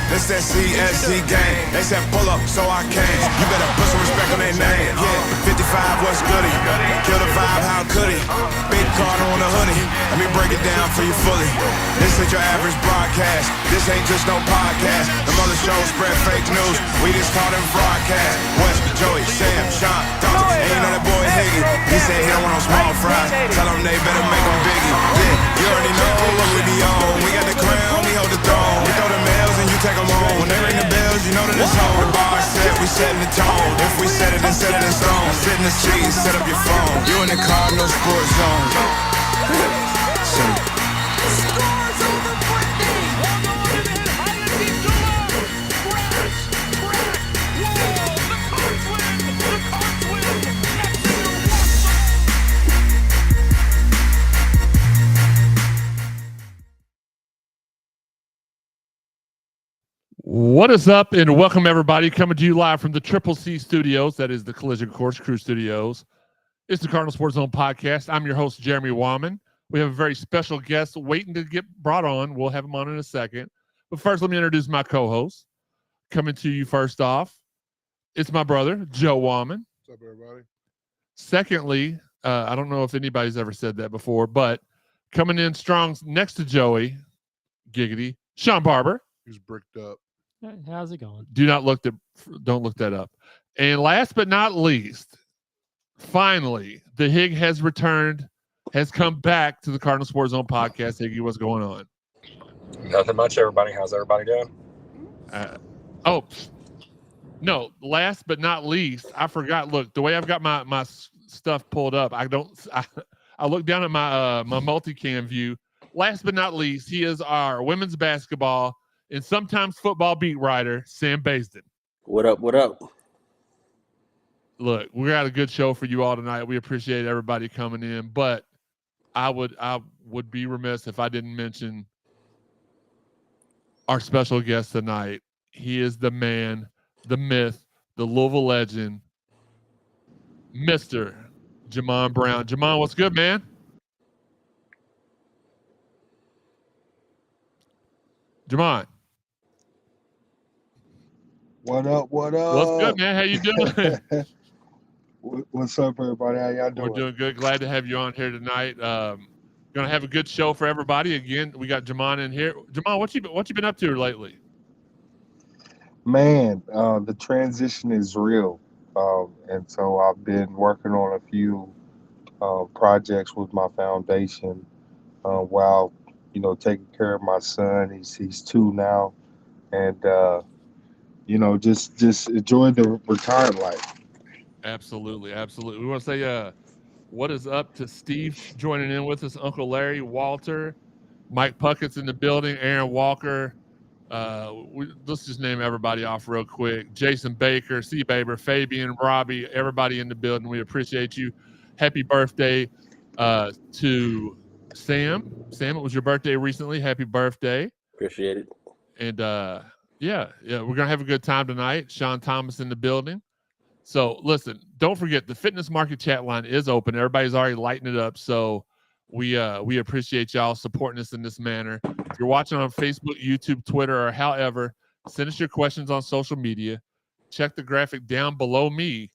It's that CSZ gang. They said pull up, so I came. You better put some respect on their name. Yeah, 55, what's goody? Kill the vibe, how could he? Big Cardinal on the hoodie. Let me break it down for you fully. This ain't your average broadcast. This ain't just no podcast. The mother shows spread fake news. We just call them broadcast. West, Joey, Sam, Shawn, Dr. And you know that boy Higgy. He said he don't want no small fries. Tell them they better make them biggie. Yeah, you already know what we be on. We got the crown, we hold the throne. We throw the mails and you take them home. When they ring the bells, you know that it's home. The bar set, we setting the tone. If we set it, then set it in stone. Sit in the seat, set up your phone. You in the Cardinal sports zone. What is up, and welcome everybody, coming to you live from the Triple C Studios. That is the Collision Course Crew Studios. It's the Cardinal Sports Zone Podcast. I'm your host, Jeremy Wallman. We have a very special guest waiting to get brought on. We'll have him on in a second. But first, let me introduce my co-host. Coming to you first off, it's my brother, Joe Wallman. What's up, everybody? Secondly, I don't know if anybody's ever said that before, but coming in strong next to Joey, giggity, Shawn Barber. He's bricked up. How's it going? Don't look that up. And last but not least, finally, the Hig has returned, has come back to the Cardinal Sports Zone Podcast. Higgy, what's going on? Nothing much, everybody. How's everybody doing? No, last but not least, I forgot. Look, the way I've got my stuff pulled up, I look down at my multicam view. Last but not least, he is our women's basketball and sometimes football beat writer, Sam Baisden. What up, what up? Look, we got a good show for you all tonight. We appreciate everybody coming in, but I would be remiss if I didn't mention our special guest tonight. He is the man, the myth, the Louisville legend, Mr. Jamon Brown. Jamon, what's good, man? Jamon. What up, what up? What's good, man? How you doing? What's up, everybody? How y'all doing? We're doing good. Glad to have you on here tonight. Gonna have a good show for everybody. Again, we got Jamon in here. Jamon, what you been up to lately? Man, the transition is real. And so I've been working on a few projects with my foundation while, taking care of my son. He's 2 now. And just enjoy the retired life. Absolutely. We want to say what is up to Steve joining in with us, Uncle Larry, Walter, Mike Puckett's in the building, Aaron Walker. Let's just name everybody off real quick. Jason Baker, C. Baber, Fabian, Robbie, everybody in the building. We appreciate you. Happy birthday to Sam. Sam, it was your birthday recently. Happy birthday. Appreciate it. And yeah, we're going to have a good time tonight. Sean Thomas in the building. So, listen, don't forget, the Fitness Market chat line is open. Everybody's already lighting it up. So, we appreciate y'all supporting us in this manner. If you're watching on Facebook, YouTube, Twitter, or however, send us your questions on social media. Check the graphic down below me.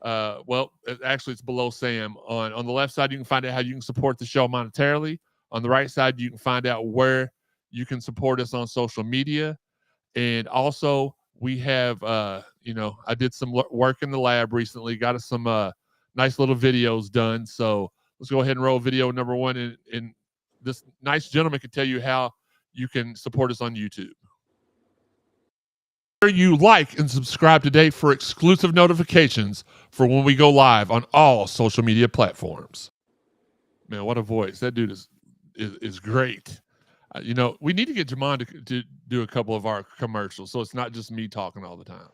Actually, it's below Sam. On the left side, you can find out how you can support the show monetarily. On the right side, you can find out where you can support us on social media. And also, we have, I did some work in the lab recently, got us some nice little videos done. So let's go ahead and roll video number 1. And this nice gentleman can tell you how you can support us on YouTube. You like and subscribe today for exclusive notifications for when we go live on all social media platforms. Man, what a voice. That dude is great. We need to get Jamon to do a couple of our commercials, so it's not just me talking all the time.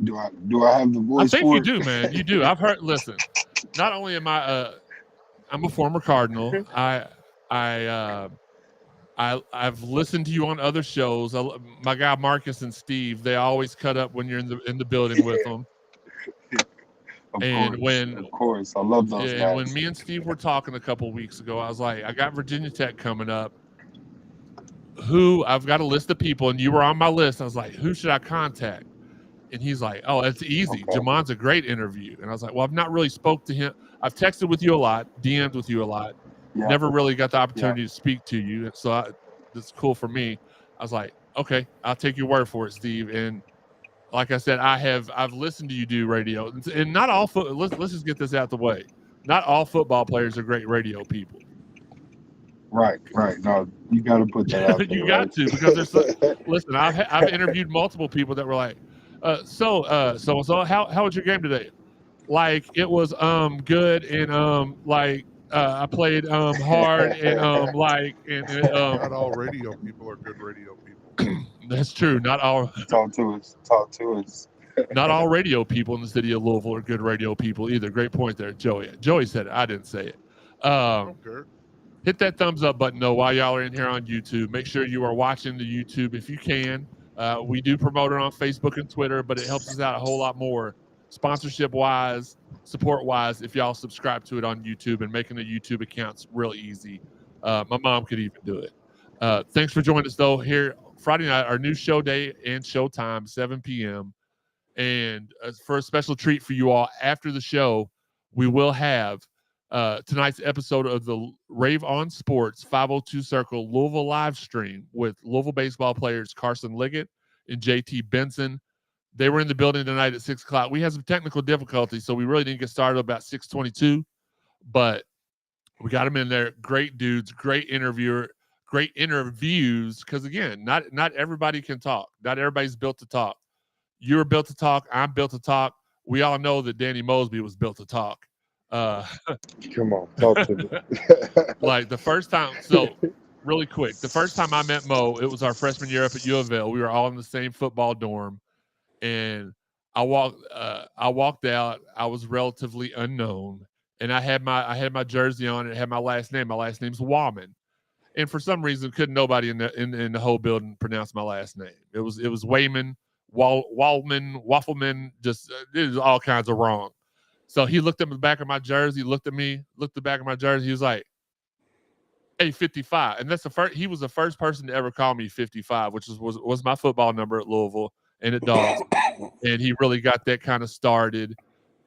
Do I have the voice? I think for you it? do, man. You do. I've heard. Listen, not only am I'm a former Cardinal. I've listened to you on other shows. My guy Marcus and Steve, they always cut up when you're in the building with them. Of course, I love those guys. And when me and Steve were talking a couple weeks ago, I was like, I got Virginia Tech coming up. who I've got a list of people, and you were on my list. I was like, who should I contact? And he's like, oh, it's easy. Okay. Jamon's a great interview. And I was like, well, I've not really spoke to him. I've texted with you a lot, DM'd with you a lot. Yeah. Never really got the opportunity to speak to you. So that's cool for me. I was like, okay, I'll take your word for it, Steve. And like I said, I've listened to you do radio, and not all let's just get this out the way. Not all football players are great radio people. Right. No, you got to put that out there. You got to, because there's listen. I've interviewed multiple people that were like, so how was your game today? Like, it was good, and I played hard, and not all radio people are good radio people. That's true. Not all. Talk to us. Not all radio people in the city of Louisville are good radio people either. Great point there, Joey. Joey said it. I didn't say it. Okay. Hit that thumbs up button, though, while y'all are in here on YouTube. Make sure you are watching the YouTube if you can. We do promote it on Facebook and Twitter, but it helps us out a whole lot more sponsorship-wise, support-wise, if y'all subscribe to it on YouTube, and making the YouTube accounts real easy. My mom could even do it. Thanks for joining us, though, here Friday night, our new show day and show time, 7 p.m. And for a special treat for you all, after the show, we will have tonight's episode of the Rave on Sports 502 Circle Louisville live stream with Louisville baseball players Carson Liggett and JT Benson. They were in the building tonight at 6 o'clock. We had some technical difficulties, so we really didn't get started about 6:22, but we got them in there. Great dudes, great interviewer, great interviews, because, again, not everybody can talk. Not everybody's built to talk. You're built to talk. I'm built to talk. We all know that Danny Mosby was built to talk. Come on, talk to me. Like the first time, so really quick, the first time I met Mo, it was our freshman year up at U of L. We were all in the same football dorm, and I walked out. I was relatively unknown, and I had my jersey on, and it had my last name. My last name's Wallman, and for some reason, couldn't nobody in the whole building pronounce my last name. It was Wayman, Wallman, Waffleman, just it was all kinds of wrong. So he looked at the back of my jersey, looked at me, looked at the back of my jersey. He was like, "Hey, 55," and that's the first. He was the first person to ever call me 55, which was my football number at Louisville and at Dogs. And he really got that kind of started.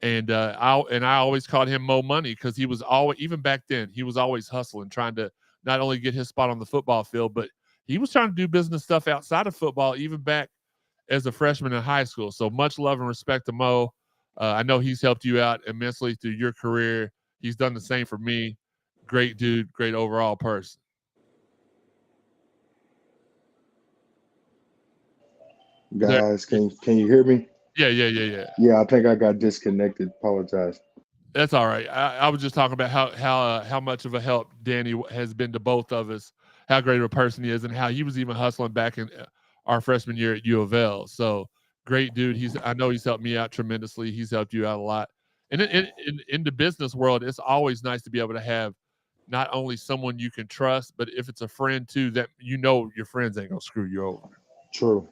And I always called him Mo Money, because he was always, even back then, he was always hustling, trying to not only get his spot on the football field, but he was trying to do business stuff outside of football, even back as a freshman in high school. So much love and respect to Mo. I know he's helped you out immensely through your career. He's done the same for me. Great dude, great overall person. Guys, can you hear me? Yeah. Yeah, I think I got disconnected. Apologize. That's all right. I was just talking about how much of a help Danny has been to both of us, how great of a person he is, and how he was even hustling back in our freshman year at U of L. So great dude. I know he's helped me out tremendously. He's helped you out a lot. And in the business world, it's always nice to be able to have not only someone you can trust, but if it's a friend too, that you know your friends ain't gonna screw you over. True.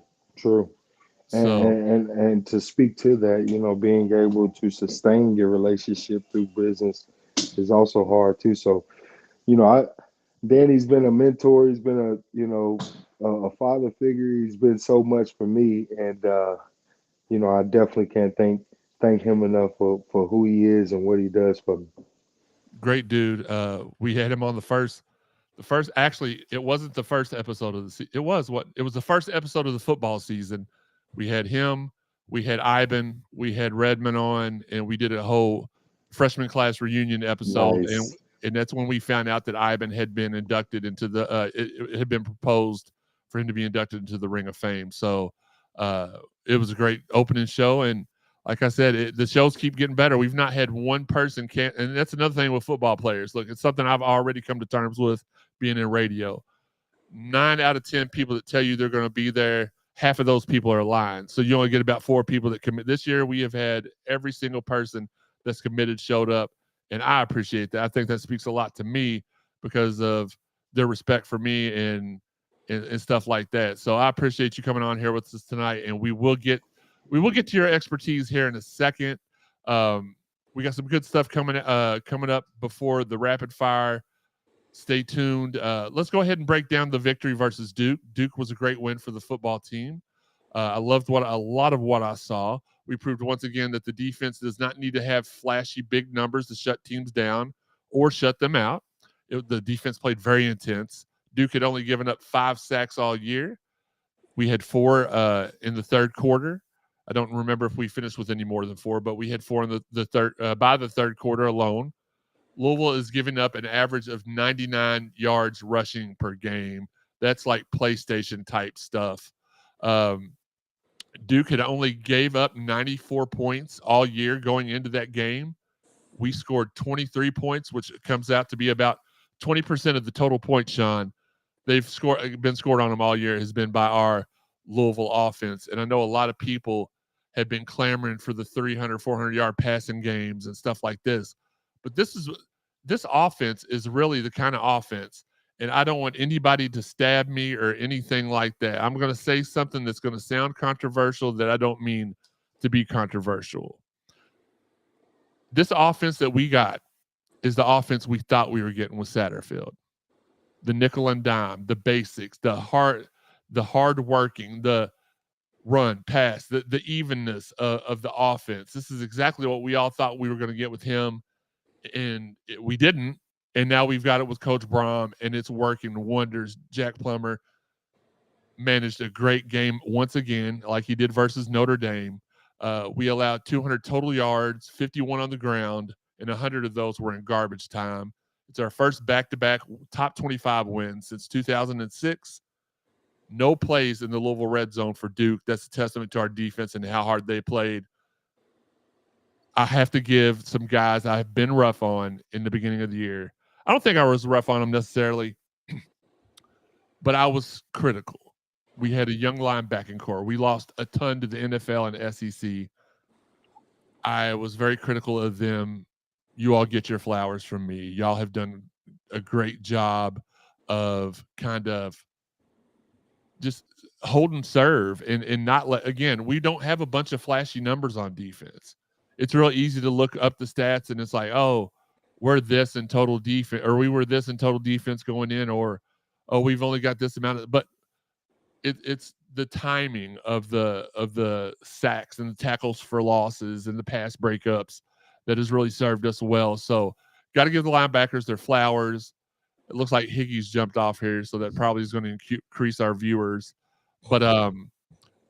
So, and to speak to that, being able to sustain your relationship through business is also hard too. So, Danny's been a mentor. He's been a father figure. He's been so much for me, and I definitely can't thank him enough for who he is and what he does for me. Great dude. We had him on the first. Actually, it wasn't the first episode of the season. It was the first episode of the football season. We had him, we had Ivan, we had Redmond on, and we did a whole freshman class reunion episode. Nice. And that's when we found out that Ivan had been inducted into it had been proposed for him to be inducted into the Ring of Fame. So it was a great opening show. And like I said, the shows keep getting better. We've not had one person and that's another thing with football players. Look, it's something I've already come to terms with being in radio. 9 out of 10 people that tell you they're going to be there, half of those people are lying. So you only get about 4 people that commit. This year, we have had every single person that's committed showed up, and I appreciate that. I think that speaks a lot to me because of their respect for me and stuff like that. So I appreciate you coming on here with us tonight, and we will get to your expertise here in a second. We got some good stuff coming up before the rapid fire stay tuned. Let's go ahead and break down the victory versus Duke. Duke was a great win for the football team. I loved a lot of what I saw. We proved once again that the defense does not need to have flashy big numbers to shut teams down or shut them out. The defense played very intense. Duke had only given up 5 sacks all year. We had 4 in the third quarter. I don't remember if we finished with any more than 4, but we had 4 in the third by the third quarter alone. Louisville is giving up an average of 99 yards rushing per game. That's like PlayStation type stuff. Duke had only gave up 94 points all year going into that game. We scored 23 points, which comes out to be about 20% of the total points, Shawn. Been scored on them all year has been by our Louisville offense. And I know a lot of people have been clamoring for the 300, 400-yard passing games and stuff like this. But this offense is really the kind of offense, and I don't want anybody to stab me or anything like that. I'm going to say something that's going to sound controversial that I don't mean to be controversial. This offense that we got is the offense we thought we were getting with Satterfield. The nickel and dime, the basics, the hard working, the run, pass, the evenness of the offense. This is exactly what we all thought we were going to get with him. And we didn't, and now we've got it with Coach Brom, and it's working wonders. Jack Plummer managed a great game once again, like he did versus Notre Dame. We allowed 200 total yards, 51 on the ground, and 100 of those were in garbage time. It's our first back-to-back top 25 win since 2006. No plays in the Louisville red zone for Duke. That's a testament to our defense and how hard they played. I have to give some guys I've been rough on in the beginning of the year. I don't think I was rough on them necessarily, but I was critical. We had a young linebacking core. We lost a ton to the NFL and SEC. I was very critical of them. You all get your flowers from me. Y'all have done a great job of kind of just holding serve and not let, again, we don't have a bunch of flashy numbers on defense. It's real easy to look up the stats and it's like, oh, we're this in total defense, or we were this in total defense going in, or, oh, we've only got this amount of, but it's the timing of the sacks and the tackles for losses and the pass breakups that has really served us well. So got to give the linebackers their flowers. It looks like Higgy's jumped off here, so that probably is going to increase our viewers. But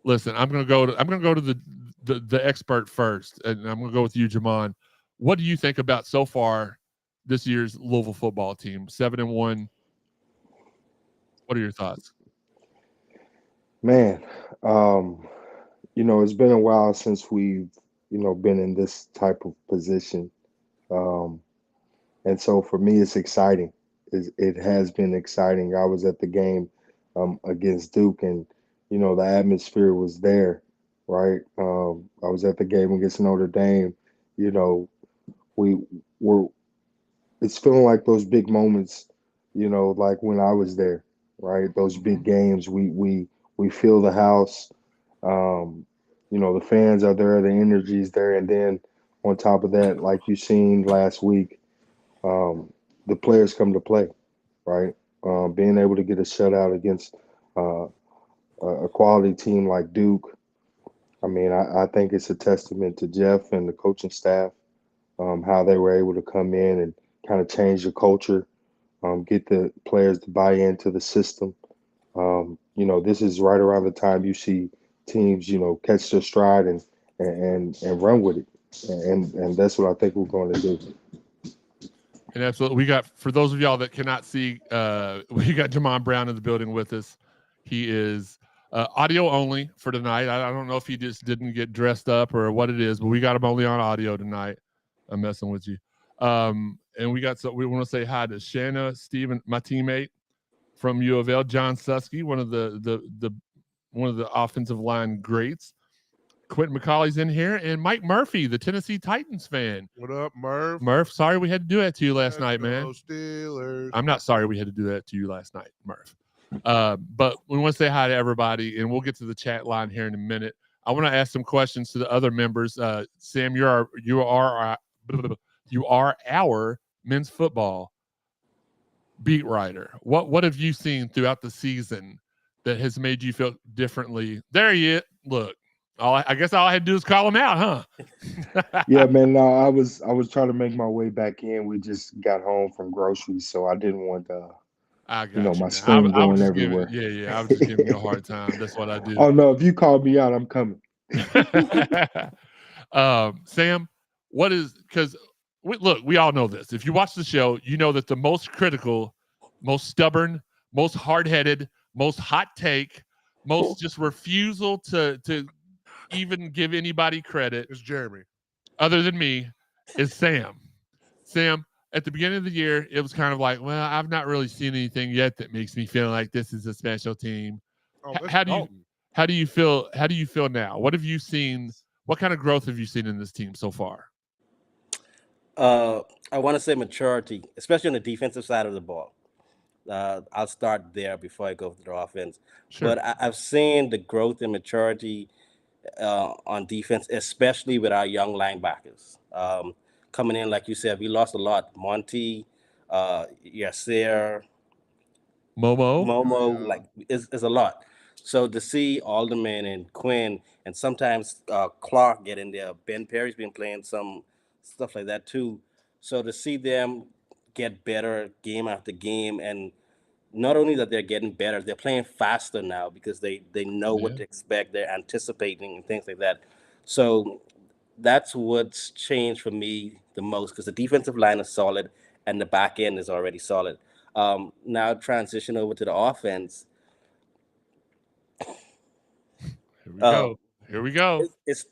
listen, I'm going to go to the expert first, and I'm going to go with you, Jamon. What do you think about so far this year's Louisville football team? 7-1. What are your thoughts? Man, it's been a while since we've, been in this type of position. And so for me, it's exciting. It has been exciting. I was at the game against Duke, and, the atmosphere was there, right? I was at the game against Notre Dame. It's feeling like those big moments, like when I was there, right? Those big games, we feel the house. The fans are there, the energy's there, and then on top of that, like you seen last week, the players come to play, right? Being able to get a shutout against a quality team like Duke, I mean, I think it's a testament to Jeff and the coaching staff, how they were able to come in and kind of change the culture, get the players to buy into the system. This is right around the time you see teams, catch their stride and run with it. And that's what I think we're going to do. And absolutely, we got, for those of y'all that cannot see, we got Jamon Brown in the building with us. He is audio only for tonight. I don't know if he just didn't get dressed up or what it is, but we got him only on audio tonight. I'm messing with you. And we want to say hi to Shanna, Steven, my teammate from U of L, John Susky, one of the offensive line greats. Quentin McCauley's in here, and Mike Murphy, the Tennessee Titans fan. What up, Murph? Murph, sorry we had to do that to you last night, man. Steelers. I'm not sorry we had to do that to you last night, Murph. But we want to say hi to everybody, and we'll get to the chat line here in a minute. I want to ask some questions to the other members. Sam, you are our men's football beat writer. What have you seen throughout the season that has made you feel differently? There you look. I guess all I had to do is call him out, huh? Yeah, man. No, I was trying to make my way back in. We just got home from groceries, so I didn't want I got my you, man. I screen was going just giving, everywhere. yeah. I was just giving you a hard time. That's what I do. Oh no, if you call me out, I'm coming. Sam, what is because we all know this. If you watch the show, you know that the most critical, most stubborn, most hard-headed, most hot take, most just refusal to even give anybody credit. It's Jeremy. Other than me, is Sam. Sam, at the beginning of the year, it was kind of like, well, I've not really seen anything yet that makes me feel like this is a special team. Oh, How do you feel? How do you feel now? What have you seen? What kind of growth have you seen in this team so far? I want to say maturity, especially on the defensive side of the ball. I'll start there before I go to the offense. Sure. But I've seen the growth and maturity on defense, especially with our young linebackers. Coming in, like you said, we lost a lot. Monty, Yasser, Momo, like is a lot. So to see Alderman and Quinn and sometimes Clark get in there, Ben Perry's been playing some stuff like that too. So to see them get better game after game, and not only that they're getting better, they're playing faster now because they know what to expect. They're anticipating and things like that. So that's what's changed for me the most, because the defensive line is solid and the back end is already solid. Now transition over to the offense. Here we go. It's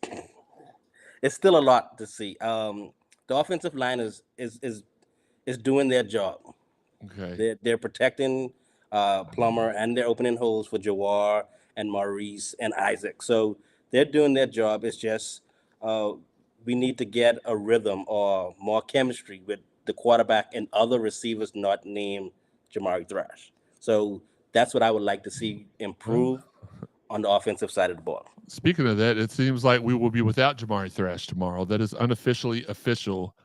still a lot to see. The offensive line is doing their job. Okay. They're protecting Plummer, and they're opening holes for Jawar and Maurice and Isaac. So they're doing their job. It's just we need to get a rhythm or more chemistry with the quarterback and other receivers not named Jamari Thrash. So that's what I would like to see improve on the offensive side of the ball. Speaking of that, it seems like we will be without Jamari Thrash tomorrow. That is unofficially official.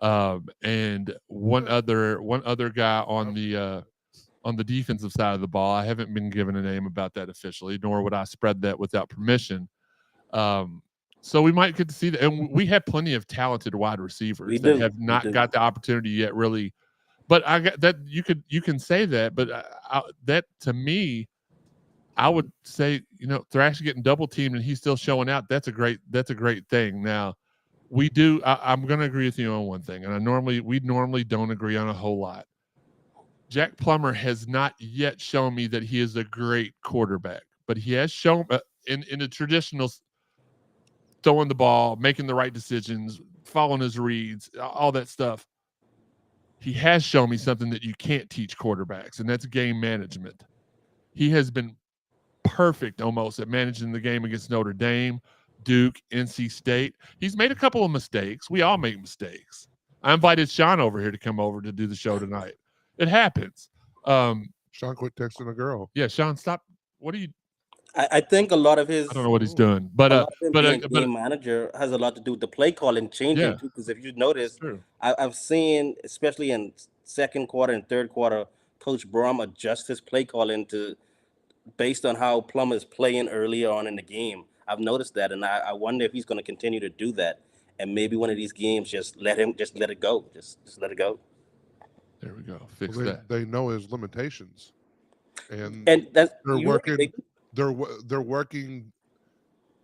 And one other guy on the defensive side of the ball. I haven't been given a name about that officially, nor would I spread that without permission. So we might get to see that. And we have plenty of talented wide receivers that have not got the opportunity yet, really. But I got that you can say that, but that to me, I would say, Thrash getting double teamed and he's still showing out. That's a great thing. Now, I'm going to agree with you on one thing, and we normally don't agree on a whole lot. Jack Plummer has not yet shown me that he is a great quarterback, but he has shown in a traditional throwing the ball, making the right decisions, following his reads, all that stuff. He has shown me something that you can't teach quarterbacks, and that's game management. He has been perfect almost at managing the game against Notre Dame, Duke, NC State. He's made a couple of mistakes. We all make mistakes. I invited Shawn over here to come over to do the show tonight. It happens. Shawn quit texting a girl. Yeah, Shawn, stop. What are you? I think a lot of his. I don't know what he's doing, but game manager has a lot to do with the play calling changing too. Because if you notice, I've seen, especially in second quarter and third quarter, Coach Brom adjust his play calling based on how Plummer is playing earlier on in the game. I've noticed that, and I wonder if he's going to continue to do that. And maybe one of these games, just let it go. Just let it go. There we go. Fix that. They know his limitations, and that's they're working. They're working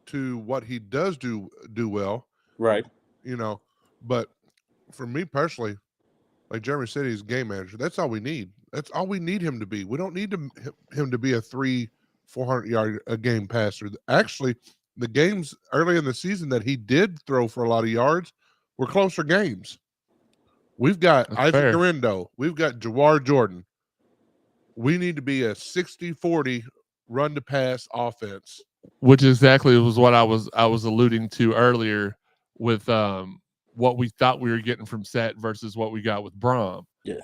to what he does do well, right? But for me personally, like Jeremy said, he's game manager. That's all we need. That's all we need him to be. We don't need him to be a 300-400 yard a game passer. Actually, the games early in the season that he did throw for a lot of yards were closer games. We've got Isaac Garendo. We've got Jawar Jordan. We need to be a 60-40 run to pass offense. Which exactly was what I was alluding to earlier with what we thought we were getting from Sat versus what we got with Brom. Yeah.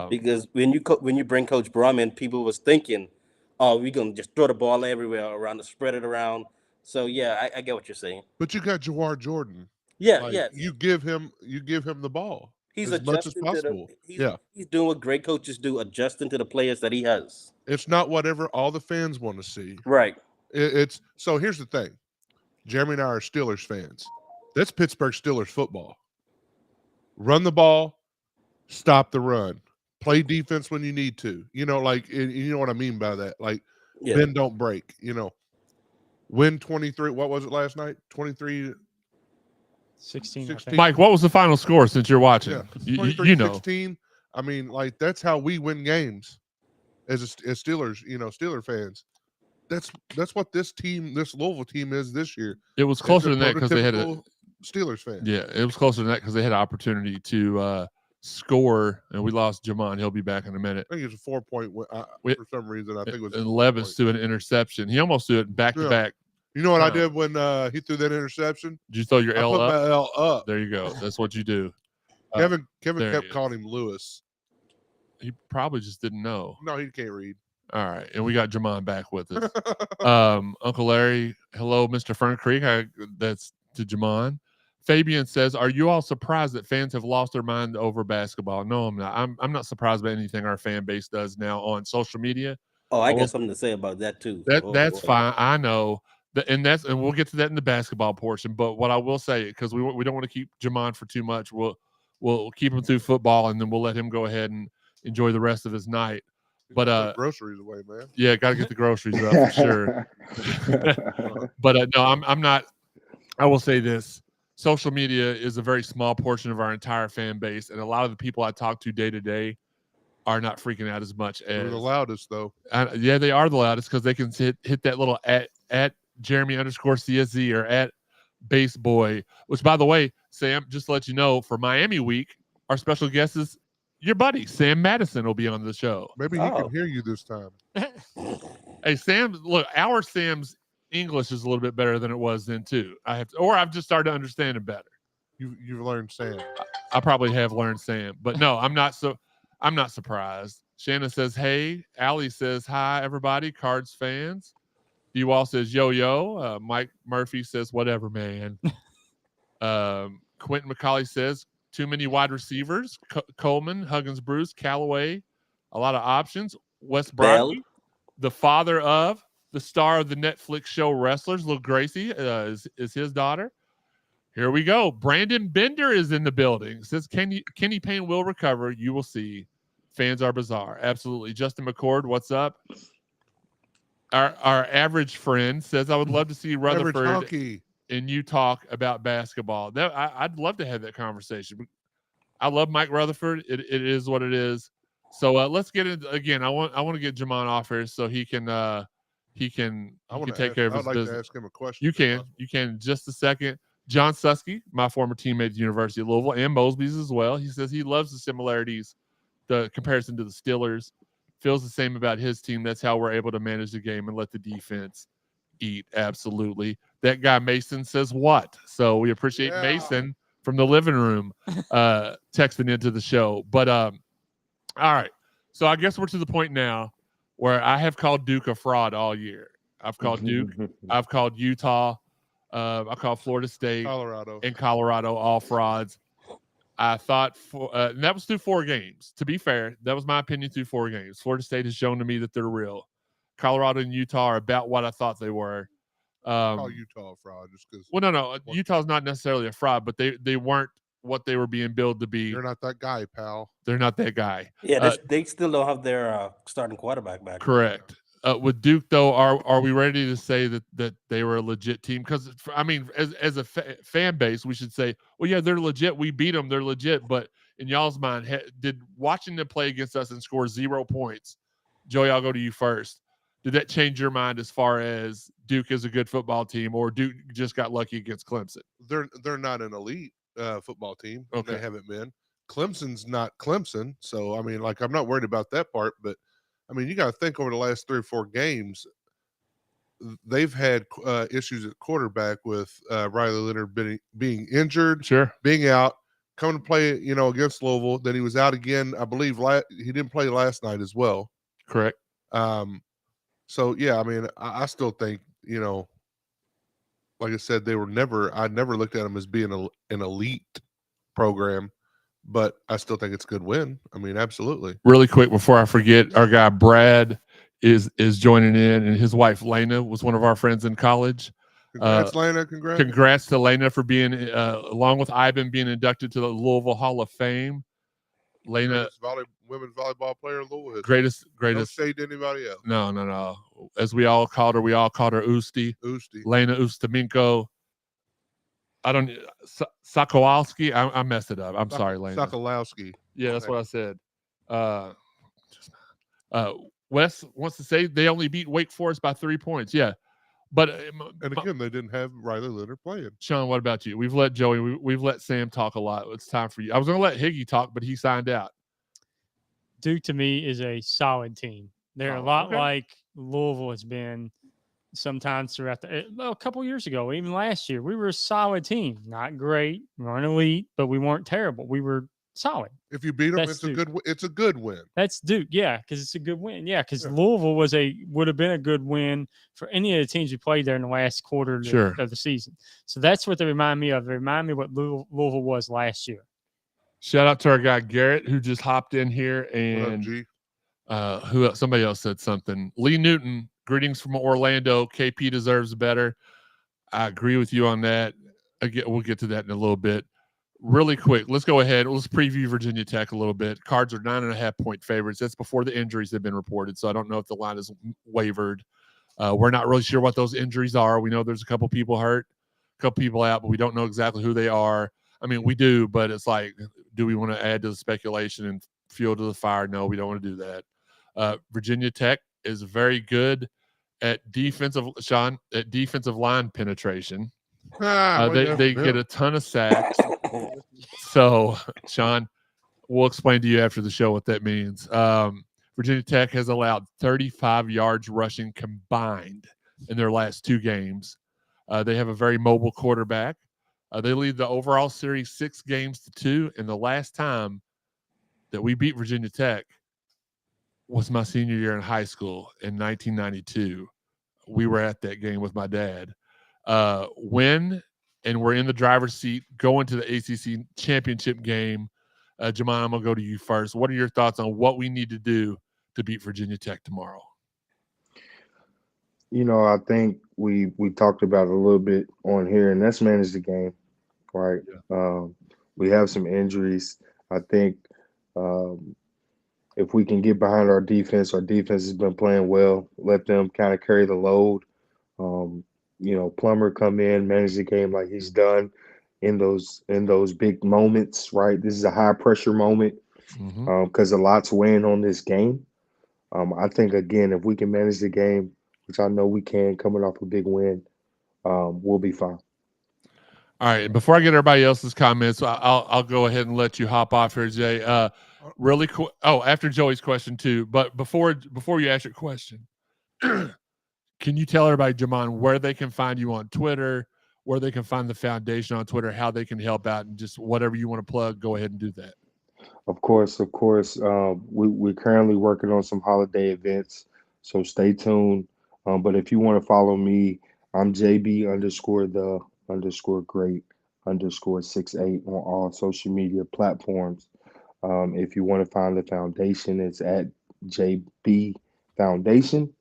Because when you bring Coach Brom in, people was thinking, oh, we're gonna just throw the ball everywhere around to spread it around. So yeah, I get what you're saying. But you got Jawar Jordan. Yeah, yeah. You give him the ball. He's as much as adjusting possible. He's doing what great coaches do, adjusting to the players that he has. It's not whatever all the fans want to see. Right. It's so here's the thing. Jeremy and I are Steelers fans. That's Pittsburgh Steelers football. Run the ball, stop the run. Play defense when you need to. You know, like you know what I mean by that. Like bend, don't break. You know, win 23. What was it last night? 23. 16. Mike, what was the final score since you're watching? Yeah, you know. 16. I mean, like that's how we win games as Steelers. You know, Steeler fans. That's what this Louisville team is this year. It was closer than that because they had a Steelers fan. Yeah, it was closer than that because they had an opportunity to score, and we lost Jamon. He'll be back in a minute. I think it's a 4-point win. For some reason, I think it was 11 threw an interception. He almost threw it back to back. You know what I did when he threw that interception? Did you throw your L up? I put my L up. There you go. That's what you do. Kevin kept calling him Lewis. He probably just didn't know. No, he can't read. All right, and we got Jamon back with us. Uncle Larry, hello, Mr. Fern Creek. That's to Jamon. Fabian says, "Are you all surprised that fans have lost their mind over basketball?" No, I'm not. I'm not surprised by anything our fan base does now on social media. Oh, I got something to say about that too. That's fine. I know. And we'll get to that in the basketball portion. But what I will say, because we don't want to keep Jamon for too much, we'll keep him through football, and then we'll let him go ahead and enjoy the rest of his night. But groceries away, man. Yeah, got to get the groceries up for sure. But no, I'm not. I will say this: social media is a very small portion of our entire fan base, and a lot of the people I talk to day to day are not freaking out as much as they're the loudest, though. Yeah, they are the loudest because they can hit that little at Jeremy_CSZ or at Base Boy. Which, by the way, Sam, just to let you know, for Miami week, our special guest is your buddy Sam Madison will be on the show. Maybe he can hear you this time. Hey, Sam, look, our Sam's English is a little bit better than it was then too. I've just started to understand it better. You've learned Sam. I probably have learned Sam, but no, I'm not surprised. Shanna says, "Hey." Allie says, "Hi, everybody, Cards fans." D-Wall says, "Yo. Mike Murphy says, "Whatever, man." Quentin McCauley says, "Too many wide receivers. Coleman, Huggins, Bruce, Callaway, a lot of options." Wes Brocky, the father of the star of the Netflix show Wrestlers, Lil Gracie, is his daughter. Here we go. Brandon Bender is in the building. Says, Kenny Payne will recover. You will see. Fans are bizarre. Absolutely. Justin McCord, what's up? Our average friend says, "I would love to see Rutherford and you talk about basketball." I'd love to have that conversation. I love Mike Rutherford. It is what it is. So let's get into again. I want to get Jamon off here so he can take care of his business. I'd like to ask him a question. You can in just a second. John Susky, my former teammate at the University of Louisville, and Mosby's as well. He says he loves the similarities, the comparison to the Steelers. Feels the same about his team. That's how we're able to manage the game and let the defense eat. Absolutely. That guy Mason says what? So we appreciate Mason from the living room texting into the show. But all right. So I guess we're to the point now where I have called Duke a fraud all year. I've called Duke. I've called Utah. I called Florida State, Colorado all frauds. I thought and that was through 4 games. To be fair, that was my opinion through 4 games. Florida State has shown to me that they're real. Colorado and Utah are about what I thought they were. Call Utah a fraud just because. Well, no. Utah's not necessarily a fraud, but they weren't what they were being billed to be. They're not that guy, pal. They're not that guy. Yeah, they still don't have their starting quarterback back. Correct. With Duke, though, are we ready to say that they were a legit team? Because, I mean, as a fan base, we should say, well, yeah, they're legit. We beat them. They're legit. But in y'all's mind, did watching them play against us and score 0 points, Joey, I'll go to you first. Did that change your mind as far as Duke is a good football team, or Duke just got lucky against Clemson? They're not an elite football team. Okay. They haven't been. Clemson's not Clemson. So, I mean, like, I'm not worried about that part, but I mean, you got to think over the last 3 or 4 games, they've had issues at quarterback with Riley Leonard being injured, being out, coming to play, against Louisville. Then he was out again. I believe he didn't play last night as well. Correct. So, yeah, I mean, I still think, like I said, I never looked at them as being an elite program. but I still think it's a good win. I mean, absolutely. Really quick before I forget, our guy Brad is joining in, and his wife Lena was one of our friends in college. Congrats, Lena. Congrats. Congrats to Lena for being, along with Ivan, being inducted to the Louisville Hall of Fame. Lena, women's volleyball player in Louisville. greatest. No shade to anybody else. No. As we all called her Usti. Lena Ustimenko. I don't. Sokolowski. I messed it up. I'm sorry, Lena. Sokolowski. Yeah, that's what I said. Wes wants to say they only beat Wake Forest by 3 points. Yeah, but and again, they didn't have Riley Leonard playing. Sean, what about you? We've let Joey, we've let Sam talk a lot. It's time for you. I was going to let Higgy talk, but he signed out. Duke to me is a solid team. They're a lot like Louisville has been sometimes throughout a couple years ago, even last year. We were a solid team, not great, we weren't elite, but we weren't terrible. We were solid. If you beat them, it's a good win. That's Duke, yeah, because it's a good win. Yeah, because Louisville would have been a good win for any of the teams we played there in the last quarter of the season. So that's what they remind me of. They remind me of what Louisville was last year. Shout out to our guy Garrett who just hopped in here, and who else? Somebody else said something. Lee Newton, greetings from Orlando. KP deserves better. I agree with you on that. Again, we'll get to that in a little bit. Really quick, let's go ahead. Let's preview Virginia Tech a little bit. Cards are 9.5-point favorites. That's before the injuries have been reported, so I don't know if the line is wavered. We're not really sure what those injuries are. We know there's a couple people hurt, a couple people out, but we don't know exactly who they are. I mean, we do, but it's like, do we want to add to the speculation and fuel to the fire? No, we don't want to do that. Virginia Tech is very good at defensive line penetration. They get a ton of sacks. So, Sean, we'll explain to you after the show what that means. Virginia Tech has allowed 35 yards rushing combined in their last 2 games. They have a very mobile quarterback. They lead the overall series 6-2, and the last time that we beat Virginia Tech was my senior year in high school in 1992. We were at that game with my dad. And we're in the driver's seat going to the ACC championship game. Jamon, I'm going to go to you first. What are your thoughts on what we need to do to beat Virginia Tech tomorrow? You know, I think we talked about it a little bit on here, and that's manage the game, right? Yeah. We have some injuries. I think if we can get behind our defense has been playing well, let them kind of carry the load. You know, Plummer come in, manage the game like he's done in those big moments, right? This is a high pressure moment because a lot's weighing on this game. I think, again, if we can manage the game, which I know we can, coming off a big win, we'll be fine. All right. Before I get everybody else's comments, I'll go ahead and let you hop off here, Jay. Really cool. Oh, after Joey's question too, but before you ask your question, can you tell everybody, Jamon, where they can find you on Twitter, where they can find the foundation on Twitter, how they can help out, and just whatever you want to plug, go ahead and do that. Of course. We're currently working on some holiday events, so stay tuned. But if you want to follow me, I'm JB_the_great_68 on all social media platforms. If you want to find the foundation, it's at JB Foundation.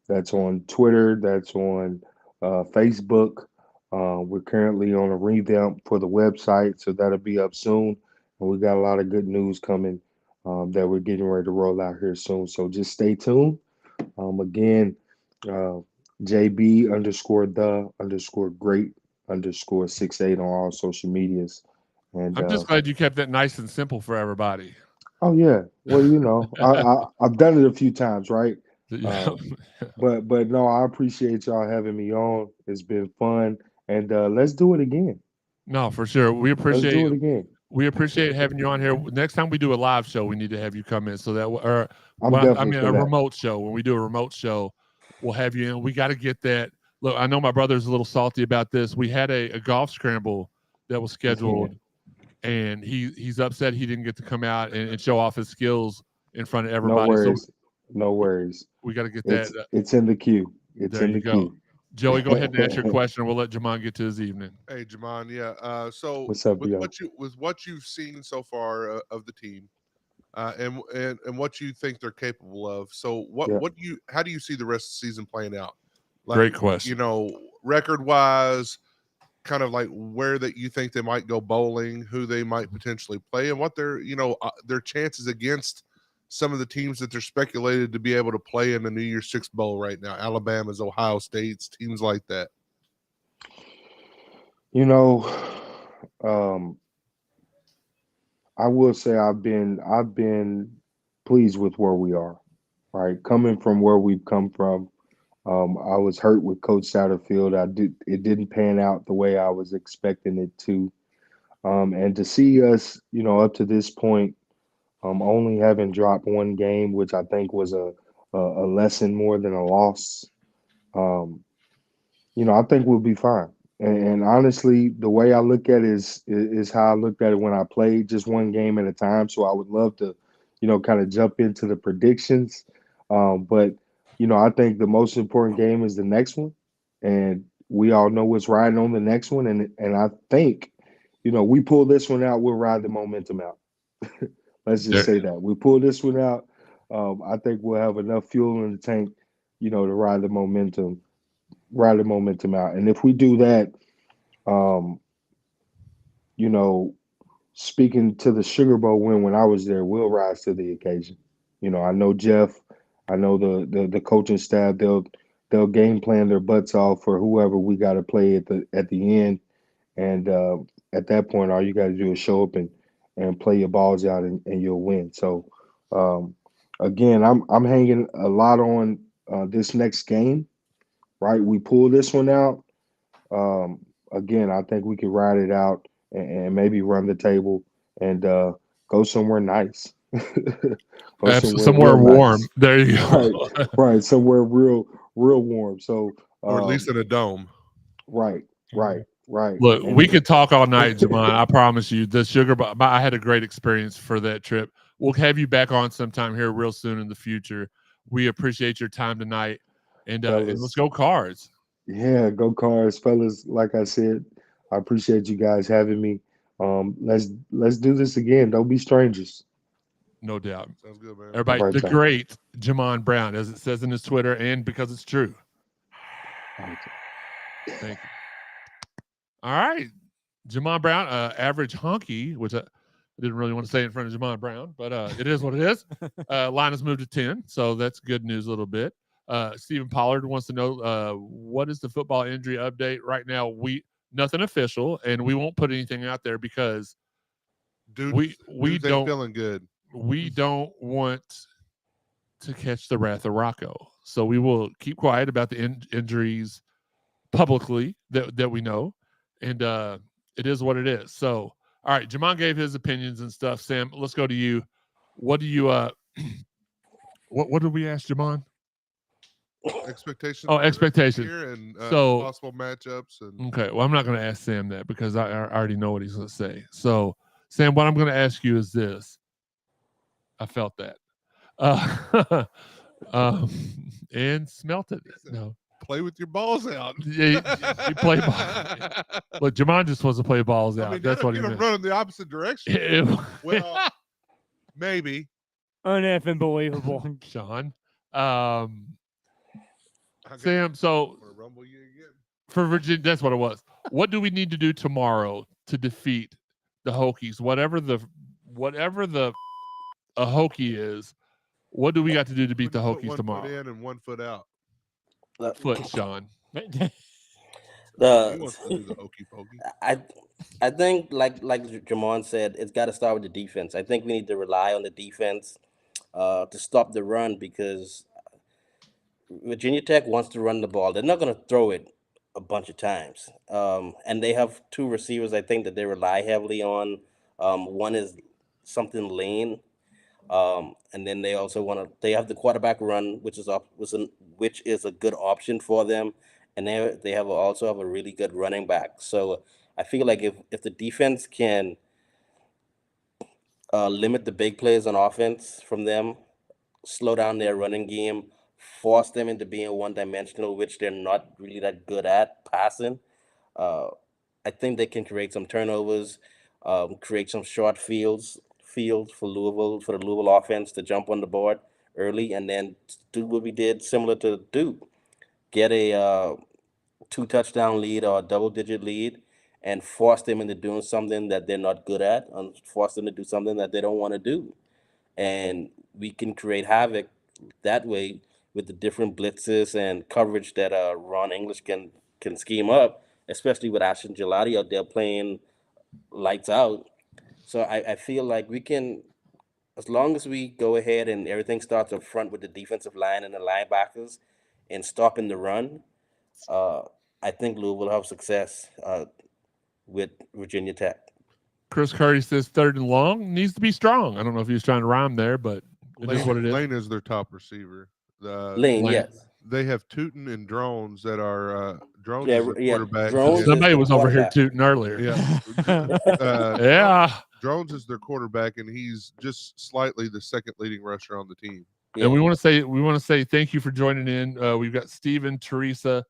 That's on Twitter. That's on Facebook. We're currently on a revamp for the website, so that'll be up soon. And we got a lot of good news coming that we're getting ready to roll out here soon. So just stay tuned. Again, JB_the_great_68 on all social medias. And I'm just glad you kept that nice and simple for everybody. Oh yeah. Well, you know, I've done it a few times, right? But no, I appreciate y'all having me on. It's been fun, and let's do it again. No, for sure. We appreciate Let's do it again. We appreciate having you on here. Next time we do a live show, we need to have you come in so that, a remote show. When we do a remote show, we'll have you in. We got to get that. Look, I know my brother's a little salty about this. We had a golf scramble that was scheduled, and he's upset he didn't get to come out and show off his skills in front of everybody. No worries. We got to get that. It's in the queue. It's in the queue. Joey, go ahead and ask your question. We'll let Jamon get to his evening. Hey, Jamon. Yeah. So What's up, with yo? what you've seen so far of the team, and what you think they're capable of. So how do you see the rest of the season playing out? Like, Great question. Record wise, kind of like where that you think they might go bowling, who they might potentially play, and what their chances against some of the teams that they're speculated to be able to play in the New Year's Six Bowl right now. Alabama's, Ohio State's, teams like that. I will say I've been pleased with where we are, right? Coming from where we've come from. I was hurt with Coach Satterfield. It didn't pan out the way I was expecting it to. And to see us, up to this point, only having dropped one game, which I think was a lesson more than a loss. I think we'll be fine. And honestly, the way I look at it is how I looked at it when I played, just one game at a time. So I would love to, kind of jump into the predictions. But I think the most important game is the next one, and we all know what's riding on the next one. And I think, we pull this one out, we'll ride the momentum out. Let's just say that we pull this one out. I think we'll have enough fuel in the tank, to ride the momentum out. And if we do that, speaking to the Sugar Bowl win when I was there, we'll rise to the occasion. I know Jeff, I know the coaching staff, they'll game plan their butts off for whoever we got to play at the end. And at that point, all you got to do is show up and play your balls out, and you'll win. So again, I'm hanging a lot on this next game. Right, we pull this one out. Again, I think we can ride it out and maybe run the table and go somewhere nice. Somewhere warm. Nice. There you go. Right, somewhere real warm. So, or at least in a dome. Right. Look, we could talk all night, Jamon. I promise you. The Sugar Bowl, I had a great experience for that trip. We'll have you back on sometime here real soon in the future. We appreciate your time tonight. And let's go Cards. Yeah, go Cards, fellas. Like I said, I appreciate you guys having me. Let's do this again. Don't be strangers. No doubt. Sounds good, man. Everybody, right, the great Jamon Brown, as it says in his Twitter, and because it's true. Thank you. All right. Jamon Brown, average Hokie, which I didn't really want to say in front of Jamon Brown, but it is what it is. Line has moved to 10, so that's good news a little bit. Stephen Pollard wants to know what is the football injury update right now. Nothing official, and we won't put anything out there because we don't feeling good. We don't want to catch the wrath of Rocco, so we will keep quiet about the injuries publicly that we know, and it is what it is. So, all right, Jamon gave his opinions and stuff. Sam, let's go to you. What do you what did we ask Jamon? Expectations. Oh, expectations. And so possible matchups. Okay. Well, I'm not going to ask Sam that because I already know what he's going to say. So, Sam, what I'm going to ask you is this. I felt that. And smelt it. No. Play with your balls out. You play balls. Look, Jamon just wants to play balls out. That's what he meant. Run in the opposite direction. Well, maybe. Unbelievable, Shawn. Sam, so for Virginia, that's what it was. What do we need to do tomorrow to defeat the Hokies? Whatever the a Hokie is, what do we got to do to beat the Hokies tomorrow? 1 foot in and 1 foot out. Foot, Shawn. I think like Jamon said, it's got to start with the defense. I think we need to rely on the defense to stop the run because Virginia Tech wants to run the ball. They're not going to throw it a bunch of times. And they have two receivers, I think, that they rely heavily on. One is something Lane. And then they also they have the quarterback run, which is a good option for them. And they also have a really good running back. So I feel like if the defense can limit the big plays on offense from them, slow down their running game, force them into being one-dimensional, which they're not really that good at passing. I think they can create some turnovers, create some short fields for Louisville, for the Louisville offense to jump on the board early, and then do what we did similar to Duke, get a 2-touchdown lead or a double-digit lead, and force them into doing something that they're not good at, and force them to do something that they don't want to do. And we can create havoc that way with the different blitzes and coverage that Ron English can scheme up, especially with Ashton Gelati out there playing lights out. So I feel like we can, as long as we go ahead and everything starts up front with the defensive line and the linebackers and stopping the run, I think Louisville will have success with Virginia Tech. Chris Curry says 3rd and long needs to be strong. I don't know if he was trying to rhyme there, but it is what it is. Lane is their top receiver. Lane, yes. They have Tootin and Drones that are Drones Yeah, is the yeah, quarterback. Drones Somebody is was the over here quarterback. tooting earlier. Yeah. Yeah. Drones is their quarterback, and he's just slightly the second leading rusher on the team. Yeah. And we want to say thank you for joining in. We've got Stephen, Teresa,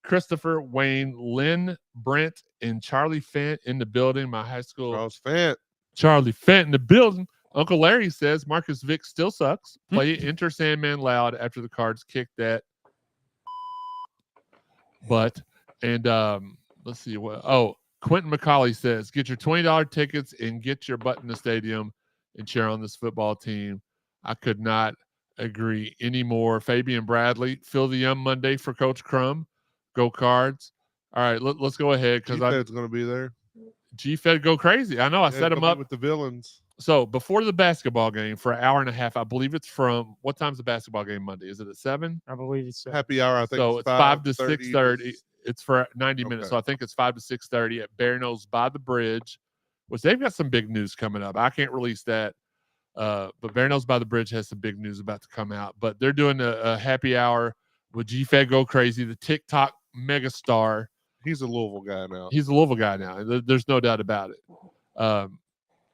Christopher, Wayne, Lynn, Brent, and Charlie Fent in the building. My high school Charles Fant. Charlie Fent in the building. Uncle Larry says Marcus Vick still sucks. Play enter Sandman loud after the Cards kick that butt. And let's see what. Oh, Quentin McCauley says get your $20 tickets and get your butt in the stadium and cheer on this football team. I could not agree anymore. Fabian Bradley, fill the Monday for Coach Crum. Go Cards. All right, let's go ahead because G-Fed's going to be there. G-Fed go crazy. I know. I set him up with the villains. So before the basketball game for an hour and a half, I believe it's from what time's the basketball game Monday? Is it at 7? I believe it's Happy hour. I think so. It's 5 to 6:30. It's for 90 minutes. So I think it's 5 to 6:30 at Bear Nose by the Bridge, which they've got some big news coming up. I can't release that. But Bear Nose by the Bridge has some big news about to come out. But they're doing a happy hour with G-Fed Go Crazy, the TikTok megastar. He's a Louisville guy now. He's a Louisville guy now. There's no doubt about it.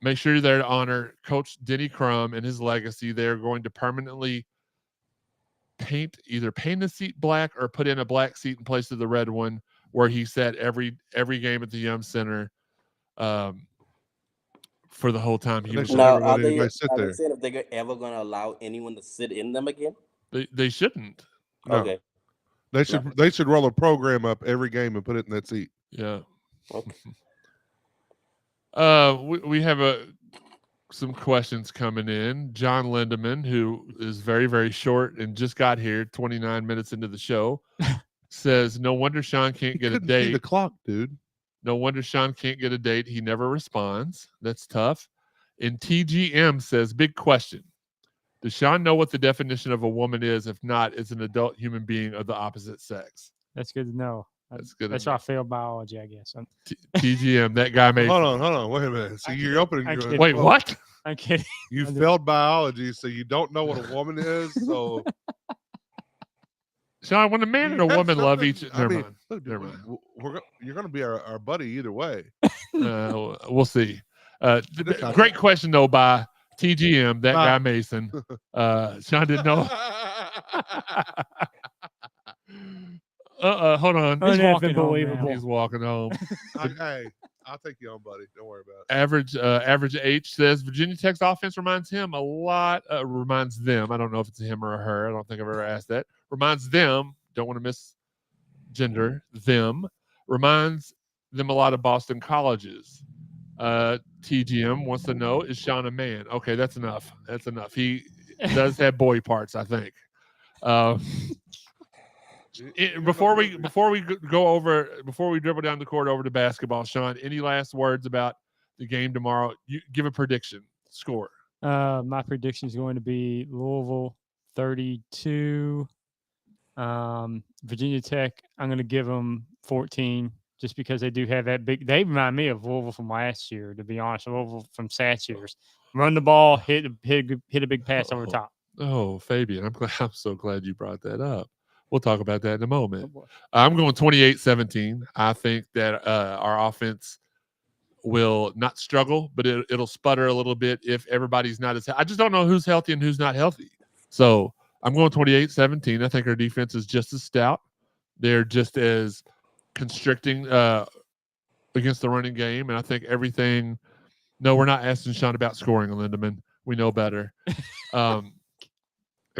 Make sure you're there to honor Coach Denny Crum and his legacy. They're going to permanently paint the seat black or put in a black seat in place of the red one where he sat every game at the Yum Center for the whole time he was there. Now, are they saying if they're ever going to allow anyone to sit in them again? They shouldn't. No. Okay. They should roll a program up every game and put it in that seat. Yeah. Okay. We have some questions coming in. John Lindeman, who is very, very short and just got here 29 minutes into the show, says, no wonder Shawn can't get a date. See the clock, dude. No wonder Shawn can't get a date. He never responds. That's tough. And TGM says, big question. Does Shawn know what the definition of a woman is? If not, it's an adult human being of the opposite sex. That's good to know. That's good. That's why I failed biology, I guess. TGM, that guy made. Hold on. Wait a minute. So you're opening. Wait, what? I'm kidding. You failed biology, so you don't know what a woman is. So, Shawn, when a man and a woman love each other, never mind. Look, dude, you're going to be our buddy either way. We'll see. Great question though by TGM, that guy Mason. Shawn didn't know. Hold on. He's walking home. Hey, I'll take you on, buddy. Don't worry about it. Average H says Virginia Tech's offense reminds him a lot. Reminds them. I don't know if it's a him or a her. I don't think I've ever asked that. Reminds them. Don't want to misgender them. Reminds them a lot of Boston colleges. TGM wants to know, is Shawn a man? Okay, that's enough. That's enough. He does have boy parts, I think. Before we dribble down the court over to basketball, Shawn, any last words about the game tomorrow? You give a prediction. Score. My prediction is going to be Louisville 32. Virginia Tech, I'm going to give them 14 just because they do have that big. They remind me of Louisville from last year, to be honest. Louisville from Satchers. Run the ball, hit a big pass over top. Oh, Fabian, I'm so glad you brought that up. We'll talk about that in a moment. I'm going 28-17. I think that our offense will not struggle, but it'll sputter a little bit if everybody's not as. I just don't know who's healthy and who's not healthy. So I'm going 28-17. I think our defense is just as stout. They're just as constricting against the running game, and I think everything. No, we're not asking Shawn about scoring, Lindemann. We know better. And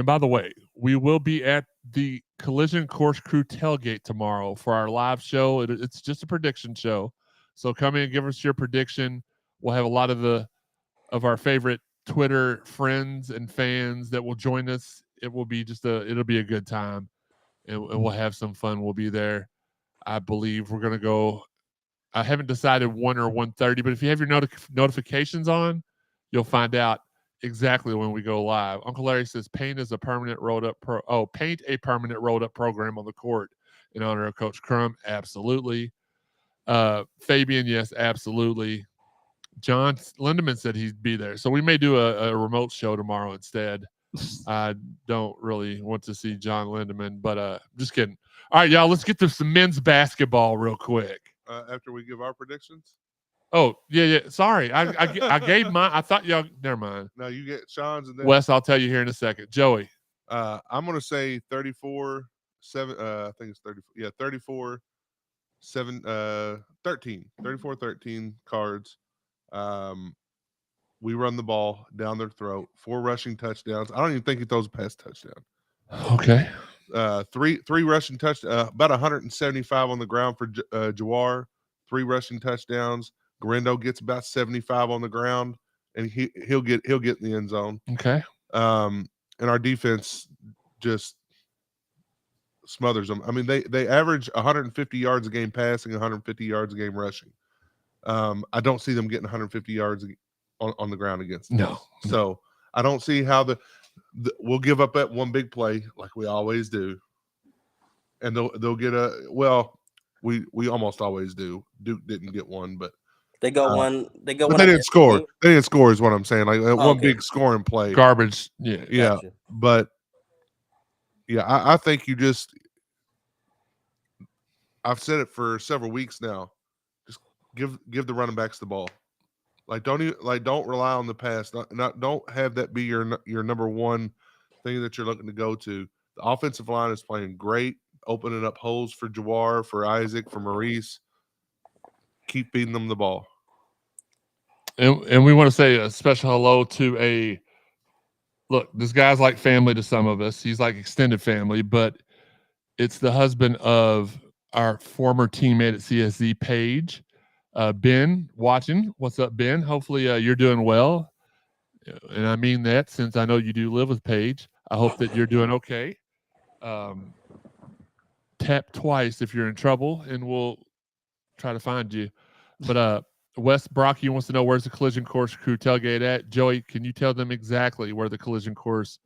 by the way, we will be at the Collision Course Crew tailgate tomorrow for our live show. It's just a prediction show, so come in and give us your prediction. We'll have a lot of our favorite Twitter friends and fans that will join us. It will be it'll be a good time, and we'll have some fun. We'll be there. I believe we're gonna go. I haven't decided 1 or 1:30, but if you have your notifications on, you'll find out exactly when we go live. Uncle Larry says paint a permanent rolled up program on the court in honor of Coach Crum. Absolutely. Fabian, yes, absolutely. John Lindemann said he'd be there, so we may do a remote show tomorrow instead. I don't really want to see John Lindemann, but just kidding. All right, y'all, let's get to some men's basketball real quick. After we give our predictions. Oh, yeah. Sorry. I gave mine. I thought y'all, never mind. No, you get Shawn's and then Wes, I'll tell you here in a second. Joey. I'm going to say 34-7. I think it's 34. Yeah, 13. 34-13 Cards. We run the ball down their throat. 4 rushing touchdowns. I don't even think he throws a pass touchdown. Okay. Three rushing touchdowns. About 175 on the ground for Jawar. 3 rushing touchdowns. Garendo gets about 75 on the ground, and he'll get in the end zone. Okay. And our defense just smothers them. I mean, they average 150 yards a game passing, 150 yards a game rushing. I don't see them getting 150 yards on the ground against them. No. So I don't see how we'll give up that one big play like we always do, and they'll get we almost always do. Duke didn't get one, but they go one. They go. But one they didn't score. They didn't score is what I'm saying. Like one okay. big scoring play, garbage. Yeah. Gotcha. But yeah, I think you just. I've said it for several weeks now. Just give the running backs the ball. Don't rely on the pass. Don't have that be your number one thing that you're looking to go to. The offensive line is playing great, opening up holes for Jawar, for Isaac, for Maurice. Keep feeding them the ball. And we want to say a special hello to look, this guy's like family to some of us. He's like extended family, but it's the husband of our former teammate at CSZ, Paige. Ben, watching. What's up, Ben? Hopefully you're doing well. And I mean that since I know you do live with Paige. I hope that you're doing okay. Tap twice if you're in trouble, and we'll try to find you. But Wes Brocky wants to know, where's the Collision Course Crew tailgate at? Joey, can you tell them exactly where the Collision Course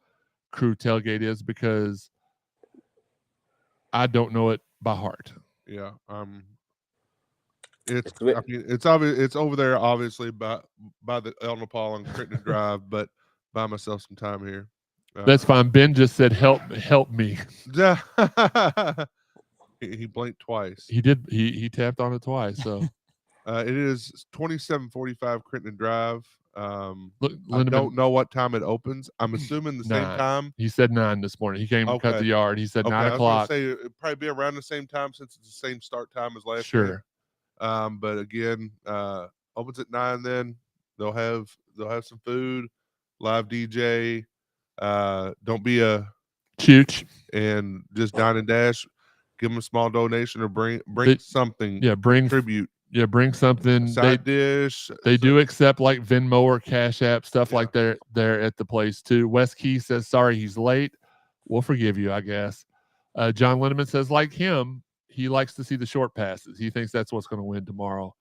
Crew tailgate is? Because I don't know it by heart. Yeah. It's obvious. It's over there, obviously, by the El Nepal and Crittenden Drive, but buy myself some time here. That's fine. Ben just said, help me. He blinked twice. He did. He tapped on it twice. So it is 2745 Crittenden Drive. Look, I don't know what time it opens. I'm assuming the same time. He said 9 this morning. He came and cut the yard. He said 9 o'clock. I was gonna say it'd probably be around the same time since it's the same start time as last year. But again, opens at 9. Then they'll have some food, live DJ. Don't be a chooch and just dine and dash. Give them a small donation or bring something. Yeah, bring tribute. Yeah, bring something. Side dish. They do accept like Venmo or Cash App stuff like they're at the place too. Wes Key says sorry he's late. We'll forgive you, I guess. John Lindemann says like him, he likes to see the short passes. He thinks that's what's going to win tomorrow.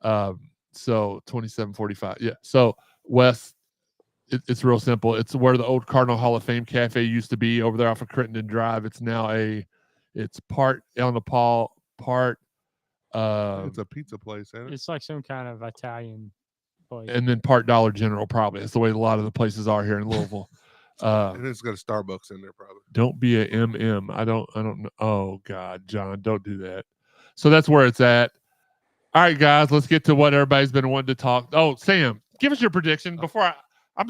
So 27:45. Yeah. So Wes, it's real simple. It's where the old Cardinal Hall of Fame Cafe used to be over there off of Crittenden Drive. It's now it's part El Nepal, part. It's a pizza place, isn't it? It's like some kind of Italian place. And then part Dollar General, probably. That's the way a lot of the places are here in Louisville. And it's got a Starbucks in there, probably. Don't be a MM. I don't know. Oh God, John, don't do that. So that's where it's at. All right, guys, let's get to what everybody's been wanting to talk. Oh, Sam, give us your prediction before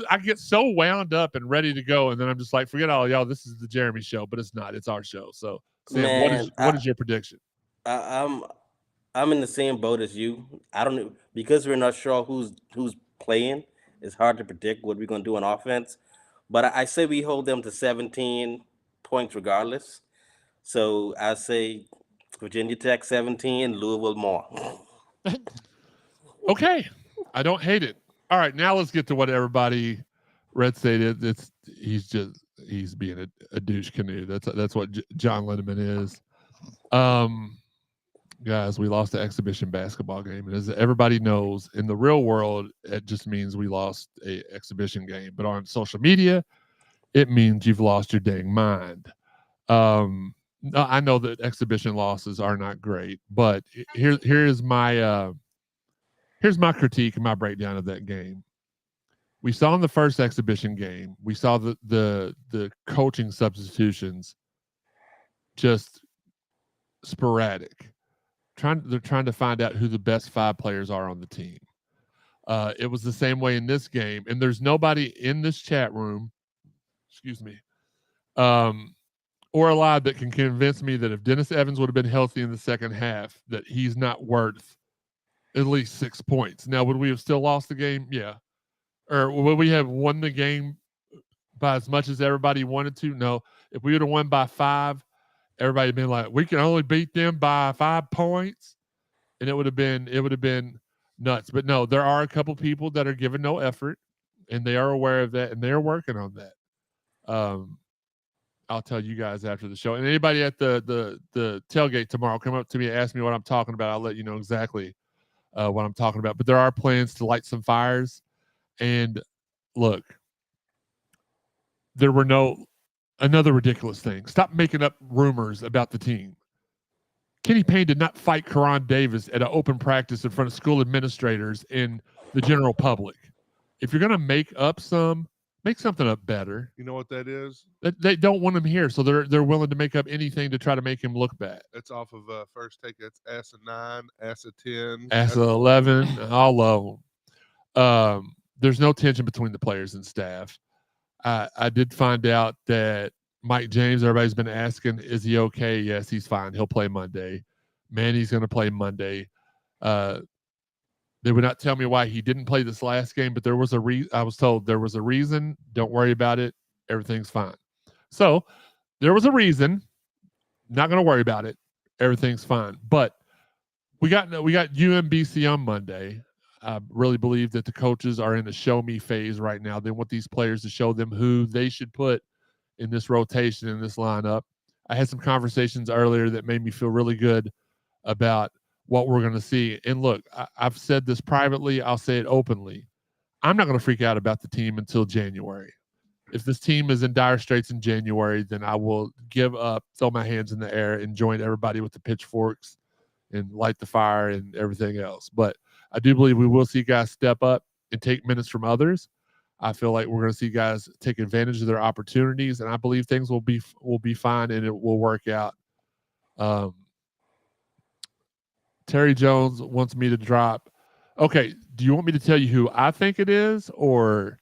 I get so wound up and ready to go, and then I'm just like, forget all y'all. This is the Jeremy show, but it's not. It's our show. So, Sam, Man, what is your prediction? I'm in the same boat as you. I don't know, because we're not sure who's playing. It's hard to predict what we're gonna do on offense. But I say we hold them to 17 points regardless. So I say Virginia Tech 17, Louisville more. Okay, I don't hate it. All right, now let's get to what everybody Red State is. He's being a douche canoe. That's what John Lindemann is. Guys, we lost the exhibition basketball game, and as everybody knows, in the real world, it just means we lost a exhibition game. But on social media, it means you've lost your dang mind. I know that exhibition losses are not great, but here's my critique and my breakdown of that game. We saw in the first exhibition game, we saw the coaching substitutions just sporadic. They're trying to find out who the best 5 players are on the team. It was the same way in this game, and there's nobody in this chat room, excuse me, or alive that can convince me that if Dennis Evans would have been healthy in the second half, that he's not worth at least 6 points. Now, would we have still lost the game? Yeah. Or would we have won the game by as much as everybody wanted to? No. If we would have won by 5, everybody would have been like, we can only beat them by 5 points. And it would have been nuts. But no, there are a couple people that are giving no effort, and they are aware of that, and they're working on that. I'll tell you guys after the show. And anybody at the tailgate tomorrow, come up to me and ask me what I'm talking about. I'll let you know exactly what I'm talking about. But there are plans to light some fires. And look, there were another ridiculous thing. Stop making up rumors about the team. Kenny Payne did not fight Karan Davis at an open practice in front of school administrators and the general public. If you're going to make something up better. You know what that is? They don't want him here, so they're willing to make up anything to try to make him look bad. That's off of First Take. That's Asa 9, Asa 10, Asa 11, all of them. There's no tension between the players and staff. I did find out that Mike James, everybody's been asking, is he okay? Yes, he's fine. He'll play Monday. Manny's going to play Monday. They would not tell me why he didn't play this last game, but there was I was told there was a reason. Don't worry about it. Everything's fine. So there was a reason. Not going to worry about it. Everything's fine. But we got UMBC on Monday. I really believe that the coaches are in a show me phase right now. They want these players to show them who they should put in this rotation, in this lineup. I had some conversations earlier that made me feel really good about what we're going to see. And look, I've said this privately. I'll say it openly. I'm not going to freak out about the team until January. If this team is in dire straits in January, then I will give up, throw my hands in the air, and join everybody with the pitchforks and light the fire and everything else. But I do believe we will see guys step up and take minutes from others. I feel like we're going to see guys take advantage of their opportunities, and I believe things will be fine and it will work out. Terry Jones wants me to drop. Okay, do you want me to tell you who I think it is, or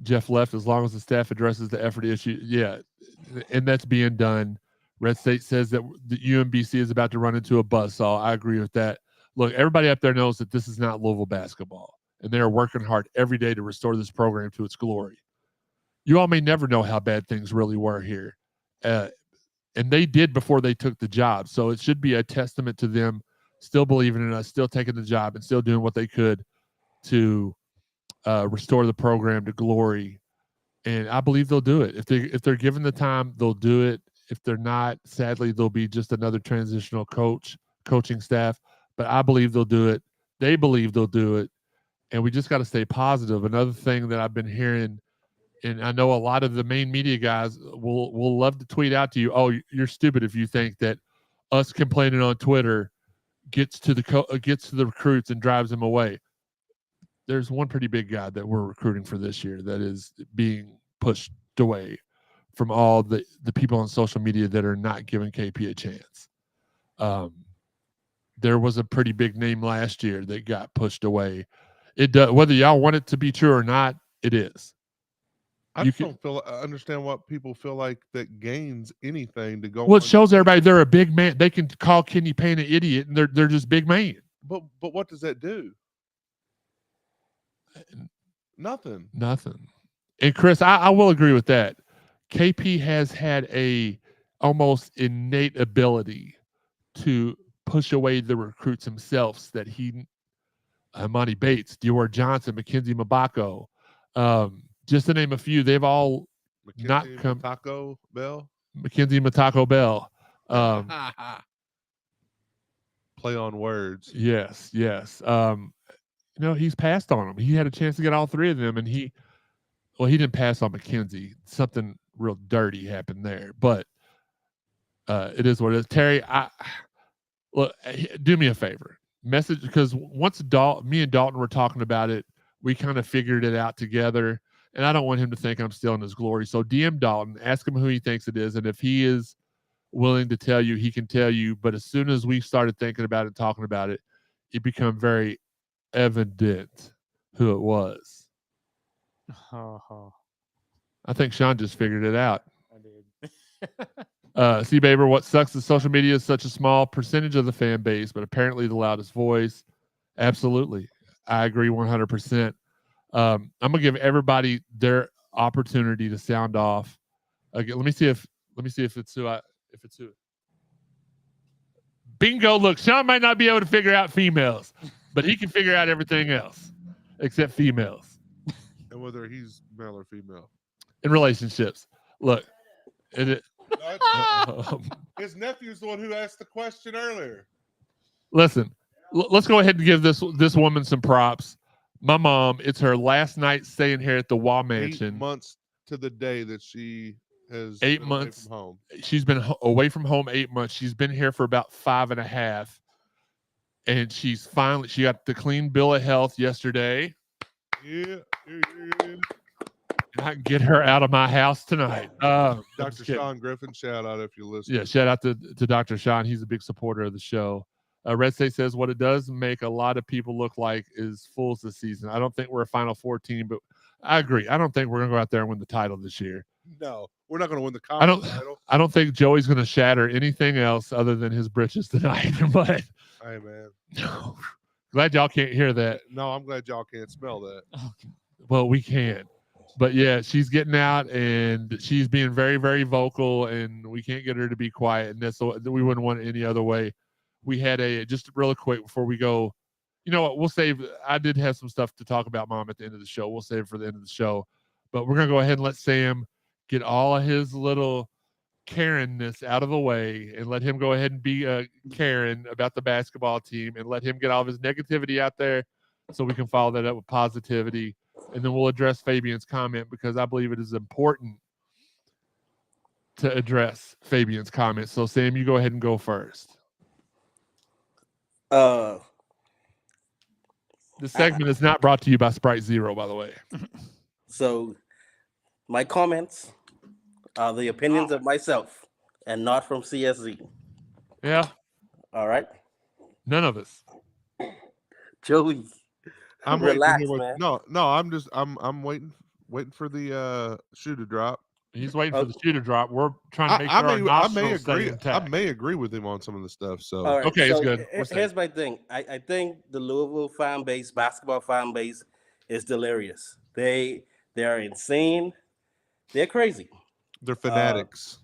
Jeff left as long as the staff addresses the effort issue? Yeah, and that's being done. Red State says that the UMBC is about to run into a buzzsaw. I agree with that. Look, everybody up there knows that this is not Louisville basketball, and they are working hard every day to restore this program to its glory. You all may never know how bad things really were here, and they did before they took the job. So it should be a testament to them still believing in us, still taking the job, and still doing what they could to restore the program to glory. And I believe they'll do it. If they're given the time, they'll do it. If they're not, sadly, they'll be just another transitional coaching staff. But I believe they'll do it. They believe they'll do it. And we just got to stay positive. Another thing that I've been hearing, and I know a lot of the main media guys will love to tweet out to you, oh, you're stupid if you think that us complaining on Twitter gets to the recruits and drives them away. There's one pretty big guy that we're recruiting for this year that is being pushed away from all the people on social media that are not giving KP a chance. There was a pretty big name last year that got pushed away. It does, whether y'all want it to be true or not, It is. I You just don't understand what people feel like that gains anything to go. Well, it shows everybody they're a big man. They can call Kenny Payne an idiot, and they're just big man. But what does that do? Nothing. And Chris, I will agree with that. KP has had a almost innate ability to push away the recruits himself. That he, Monty Bates, Dior Johnson, Mackenzie Mabako, just to name a few, they've all not come. Taco Bell. Mackenzie Matako Bell. Play on words. Yes. He's passed on them. He had a chance to get all three of them, and he didn't pass on Mackenzie. Something real dirty happened there, but it is what it is. Terry, look, do me a favor. Message, because once me and Dalton were talking about it, we kind of figured it out together, and I don't want him to think I'm stealing his glory. So DM Dalton, ask him who he thinks it is, and if he is willing to tell you, he can tell you. But as soon as we started thinking about it, talking about it, it became very evident who it was. I think Shawn just figured it out. I did. See, Baber, what sucks is social media is such a small percentage of the fan base, but apparently the loudest voice. Absolutely. I agree 100%. I'm going to give everybody their opportunity to sound off. Okay, let me see if it's who Bingo. Look, Shawn might not be able to figure out females, but he can figure out everything else except females. And whether he's male or female. In relationships. Look, his nephew's the one who asked the question earlier. Listen, let's go ahead and give this woman some props. My mom, it's her last night staying here at the Waugh Mansion. 8 months to the day that she has 8 been months away from home. She's been away from home 8 months. She's been here for about 5.5, and she got the clean bill of health yesterday. Yeah. And I can get her out of my house tonight. Dr. Shawn Griffin, shout out if you listen. Yeah, shout out to Dr. Shawn. He's a big supporter of the show. Red State says what it does make a lot of people look like is fools this season. I don't think we're a Final Four team, but I agree. I don't think we're going to go out there and win the title this year. No, we're not going to win the conference title. I don't think Joey's going to shatter anything else other than his britches tonight. But hey, man. No. Glad y'all can't hear that. No, I'm glad y'all can't smell that. Well, we can. But yeah, she's getting out and she's being very, very vocal, and we can't get her to be quiet. And that's we wouldn't want it any other way. We had just really quick before we go. You know what? We'll save. I did have some stuff to talk about, Mom, at the end of the show. We'll save it for the end of the show. But we're gonna go ahead and let Sam get all of his little Karen-ness out of the way, and let him go ahead and be Karen about the basketball team, and let him get all of his negativity out there, so we can follow that up with positivity. And then we'll address Fabian's comment, because I believe it is important to address Fabian's comment. So, Sam, you go ahead and go first. This segment is not brought to you by Sprite Zero, by the way. So, my comments are the opinions of myself and not from CSZ. Yeah. All right. None of us. Joey. I'm relaxed, man. No, I'm waiting for the shoe to drop. He's waiting for the shoe to drop. We're trying to make sure our nostrils stay intact. I may agree with him on some of the stuff. So right, okay, so it's good. Here's my thing. I think the Louisville fan base, basketball fan base, is delirious. They are insane. They're crazy. They're fanatics.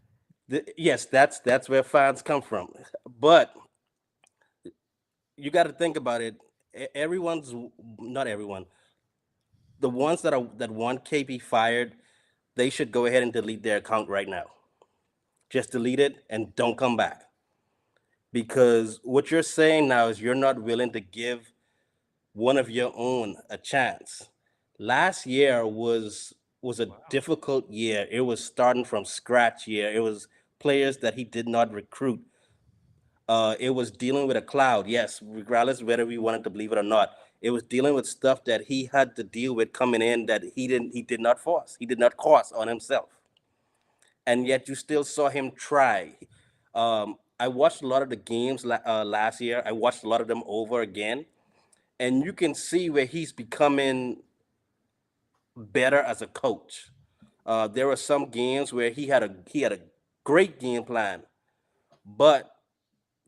Yes, that's where fans come from. But you got to think about it. Not everyone. The ones that want KP fired, they should go ahead and delete their account right now. Just delete it and don't come back. Because what you're saying now is you're not willing to give one of your own a chance. Last year was a difficult year. It was starting from scratch year. It was players that he did not recruit. It was dealing with a cloud. Yes, regardless of whether we wanted to believe it or not. It was dealing with stuff that he had to deal with coming in that he did not force. He did not cause on himself. And yet you still saw him try. I watched a lot of the games last year. I watched a lot of them over again. And you can see where he's becoming better as a coach. There were some games where he had a great game plan, but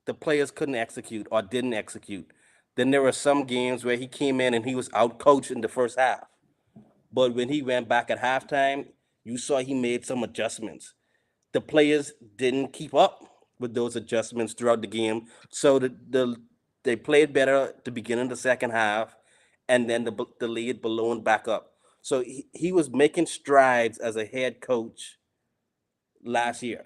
the players couldn't execute or didn't execute. Then there were some games where he came in and he was out coached in the first half. But when he went back at halftime, you saw he made some adjustments. The players didn't keep up with those adjustments throughout the game, so they played better at the beginning of the second half, and then the lead ballooned back up. So he was making strides as a head coach last year.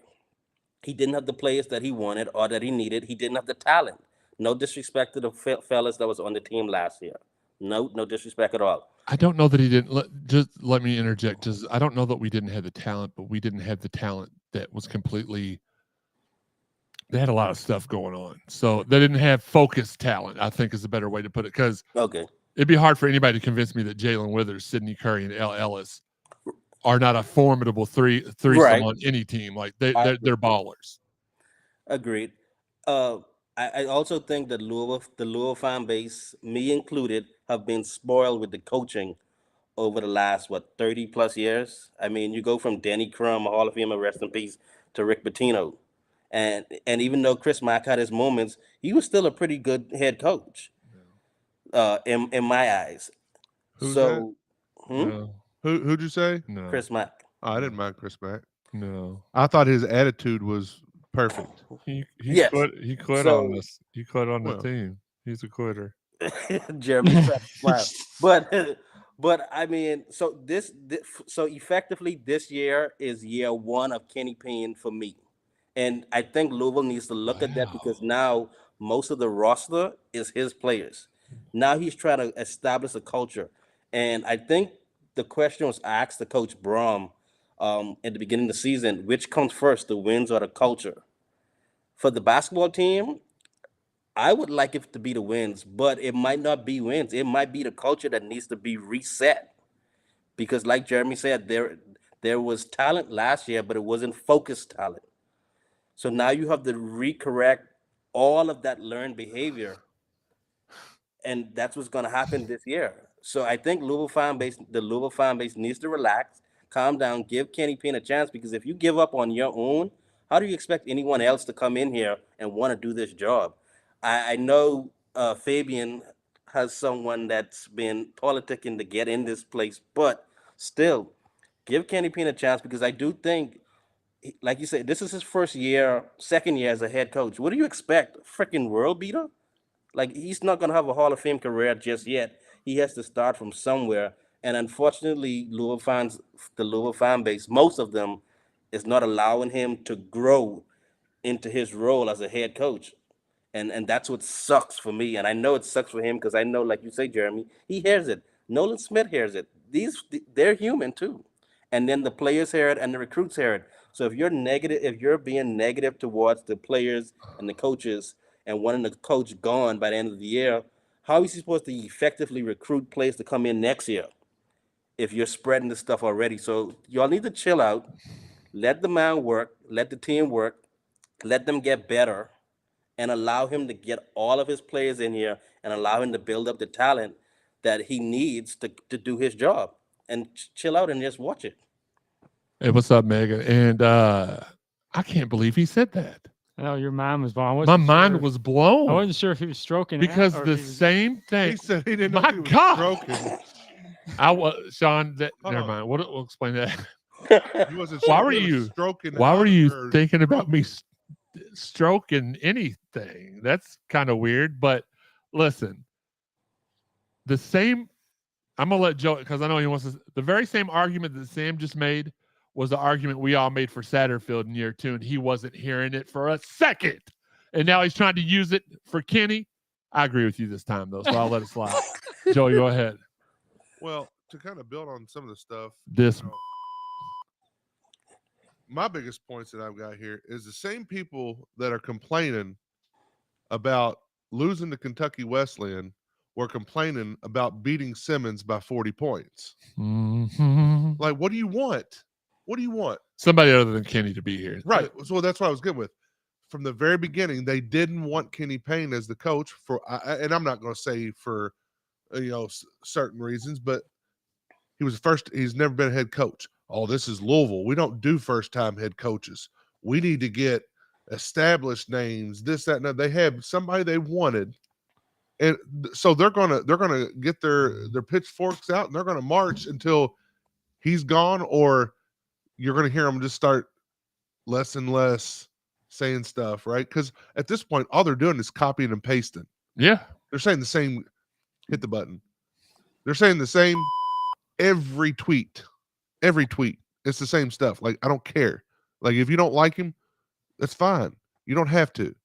He didn't have the players that he wanted or that he needed. He didn't have the talent. No disrespect to the fellas that was on the team last year. No disrespect at all. I don't know that he didn't. Just let me interject. Just I don't know that we didn't have the talent, but we didn't have the talent that was completely. They had a lot of stuff going on, so they didn't have focused talent. I think is a better way to put it. Because it'd be hard for anybody to convince me that Jalen Withers, Sidney Curry, and L. Ellis are not a formidable threesome on any team. Like they're ballers. Agreed. I also think that the Louisville fan base, me included, have been spoiled with the coaching over the last 30 plus years. I mean, you go from Danny Crum, Hall of Famer, rest in peace, to Rick Pitino, and even though Chris Mack had his moments, he was still a pretty good head coach, in my eyes. Who'd you say? No. Chris Mack. Oh, I didn't mind Chris Mack. No, I thought his attitude was perfect. He quit So- on this. He quit on the team. He's a quitter. Jeremy smile. But I mean, so so effectively this year is year one of Kenny Payne for me. And I think Louisville needs to look at that because now most of the roster is his players. Now he's trying to establish a culture. And I think the question was asked to Coach Brom at the beginning of the season, which comes first, the wins or the culture? For the basketball team, I would like it to be the wins, but it might not be wins. It might be the culture that needs to be reset. Because like Jeremy said, there was talent last year, but it wasn't focused talent. So now you have to recorrect all of that learned behavior. And that's what's going to happen this year. So I think the Louisville fan base needs to relax, calm down, give Kenny Payne a chance, because if you give up on your own, how do you expect anyone else to come in here and want to do this job? I know Fabian has someone that's been politicking to get in this place, but still, give Kenny Payne a chance, because I do think, like you said, this is his second year as a head coach. What do you expect? Freaking world beater? Like, he's not going to have a Hall of Fame career just yet. He has to start from somewhere. And unfortunately, the Louisville fan base, most of them, is not allowing him to grow into his role as a head coach. And that's what sucks for me. And I know it sucks for him because I know, like you say, Jeremy, he hears it. Nolan Smith hears it. They're human too. And then the players hear it and the recruits hear it. So if you're being negative towards the players and the coaches and wanting the coach gone by the end of the year, how is he supposed to effectively recruit players to come in next year if you're spreading this stuff already? So y'all need to chill out, let the man work, let the team work, let them get better, and allow him to get all of his players in here and allow him to build up the talent that he needs to do his job. And chill out and just watch it. Hey, what's up, Megan? And I can't believe he said that. Oh, your mind was blown. My mind was blown. I wasn't sure if he was stroking because out the same thing. He said he didn't know My if he was God. stroking. Sean. Never on. mind. We'll explain that. He wasn't Why sure were if he was you? stroking Why were out you or- thinking about me stroking anything? That's kind of weird. But listen, the same. I'm gonna let Joe, because I know he wants to. The very same argument that Sam just made was the argument we all made for Satterfield in year 2, and he wasn't hearing it for a second. And now he's trying to use it for Kenny. I agree with you this time, though, so I'll let it slide. Joe, go ahead. Well, to kind of build on some of the stuff, This my biggest points that I've got here is the same people that are complaining about losing to Kentucky Wesleyan were complaining about beating Simmons by 40 points. Mhm. Like, what do you want? What do you want? Somebody other than Kenny to be here. Right. So that's what I was good with. From the very beginning, they didn't want Kenny Payne as the coach and I'm not going to say for certain reasons, but He's never been a head coach. Oh, this is Louisville. We don't do first-time head coaches. We need to get established names, this, that, and that. They have somebody they wanted. And so they're gonna get their pitchforks out and they're gonna march until he's gone, or you're gonna hear them just start less and less saying stuff, right? Because at this point, all they're doing is copying and pasting. Yeah. They're saying the same. Hit the button. They're saying the same every tweet. Every tweet. It's the same stuff. Like, I don't care. Like, if you don't like him, that's fine. You don't have to.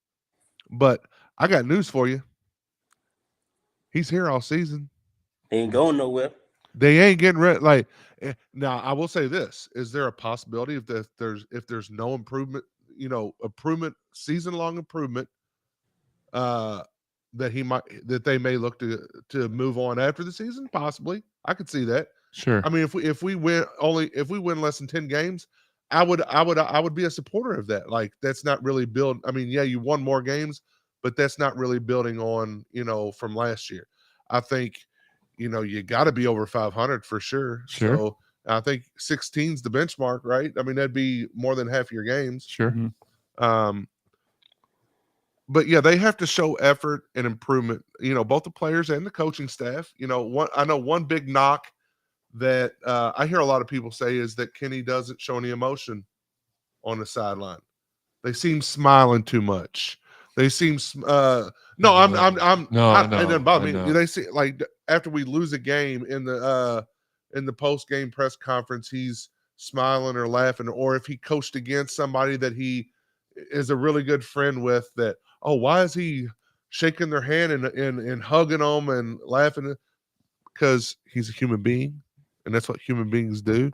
But I got news for you. He's here all season. He ain't going nowhere. They ain't getting rid. Like, now, I will say this: is there a possibility if there's no improvement, season-long improvement, that they may look to move on after the season? Possibly, I could see that. Sure. I mean, if we win less than 10 games, I would be a supporter of that. Like, that's not really build. I mean, yeah, you won more games, but that's not really building on, from last year. I think, you got to be over 500 for sure. Sure. So I think 16's the benchmark, right? I mean, that'd be more than half your games. Sure. But yeah, they have to show effort and improvement, both the players and the coaching staff. I know one big knock that I hear a lot of people say is that Kenny doesn't show any emotion on the sideline. They seem smiling too much. They seem it doesn't bother me. They see, like, after we lose a game in the post game press conference, he's smiling or laughing, or if he coached against somebody that he is a really good friend with, that, oh, why is he shaking their hand and hugging them and laughing? Because he's a human being, and that's what human beings do.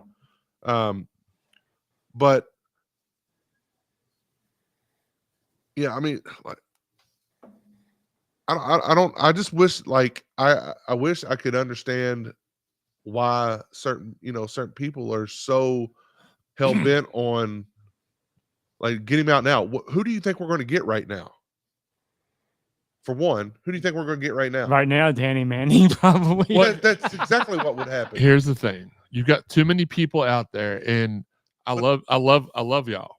But yeah, I mean, like, I just wish, like, I wish I could understand why certain people are so hell bent on, like, get him out now. Who do you think we're going to get right now? For one, who do you think we're going to get right now? Right now, Danny Manning, probably. That's exactly what would happen. Here's the thing: you've got too many people out there, and I love y'all.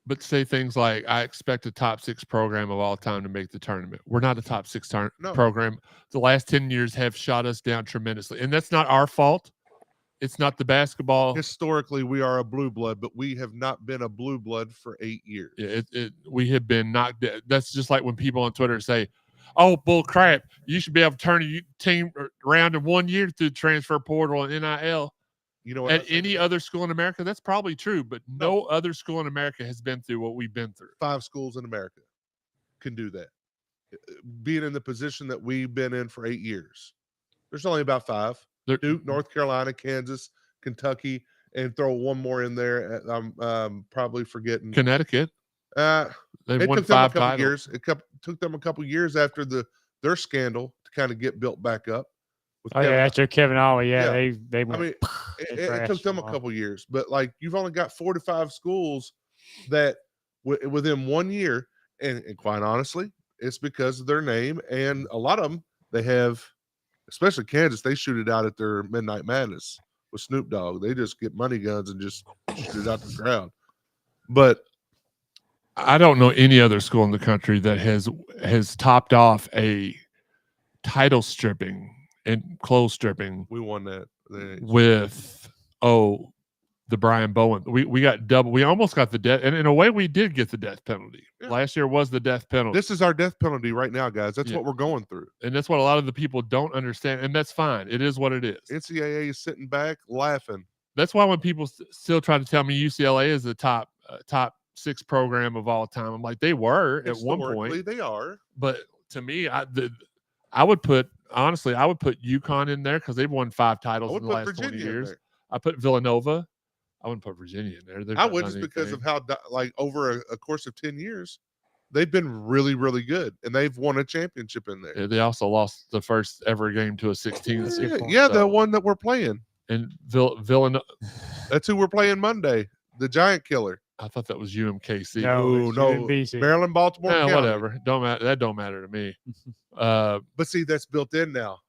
But say things like, I expect a top 6 program of all time to make the tournament. We're not a top 6 program. The last 10 years have shot us down tremendously. And that's not our fault. It's not the basketball. Historically, we are a blue blood, but we have not been a blue blood for 8 years. Yeah, we have been knocked dead. That's just like when people on Twitter say, oh, bull crap, you should be able to turn a team around in 1 year through transfer portal and NIL. You know what? At any other school in America, that's probably true, but no other school in America has been through what we've been through. 5 schools in America can do that. Being in the position that we've been in for 8 years. There's only about 5. Duke, North Carolina, Kansas, Kentucky, and throw one more in there. I'm probably forgetting. Connecticut. They've won 5 titles. It took them a couple years after their scandal to kind of get built back up. After Kevin Ollie, they went. I mean, it took them a couple years, but, like, you've only got 4 to 5 schools that within 1 year, and quite honestly, it's because of their name, and a lot of them, they have, especially Kansas, they shoot it out at their Midnight Madness with Snoop Dogg. They just get money guns and just shoot it out the crowd. But I don't know any other school in the country that has topped off a title stripping and clothes stripping. We won that with the Brian Bowen. We got double. We almost got the death, and in a way, we did get the death penalty. Yeah. Last year was the death penalty. This is our death penalty right now, guys. That's what we're going through, and that's what a lot of the people don't understand. And that's fine. It is what it is. NCAA is sitting back laughing. That's why when people still try to tell me UCLA is the top 6 program of all time, I'm like, they were at one point. They are, but to me, I would put UConn in there because they've won 5 titles in the last 20 years. I put Villanova. I wouldn't put Virginia in there. I would, just because of how, like, over a course of 10 years, they've been really, really good, and they've won a championship in there. Yeah, they also lost the first ever game to a 16 seed. Yeah, the one that we're playing. And Villanova. That's who we're playing Monday, the Giant Killer. I thought that was UMKC. No. Maryland, Baltimore. Yeah, whatever. Don't matter. That don't matter to me. But see, that's built in now.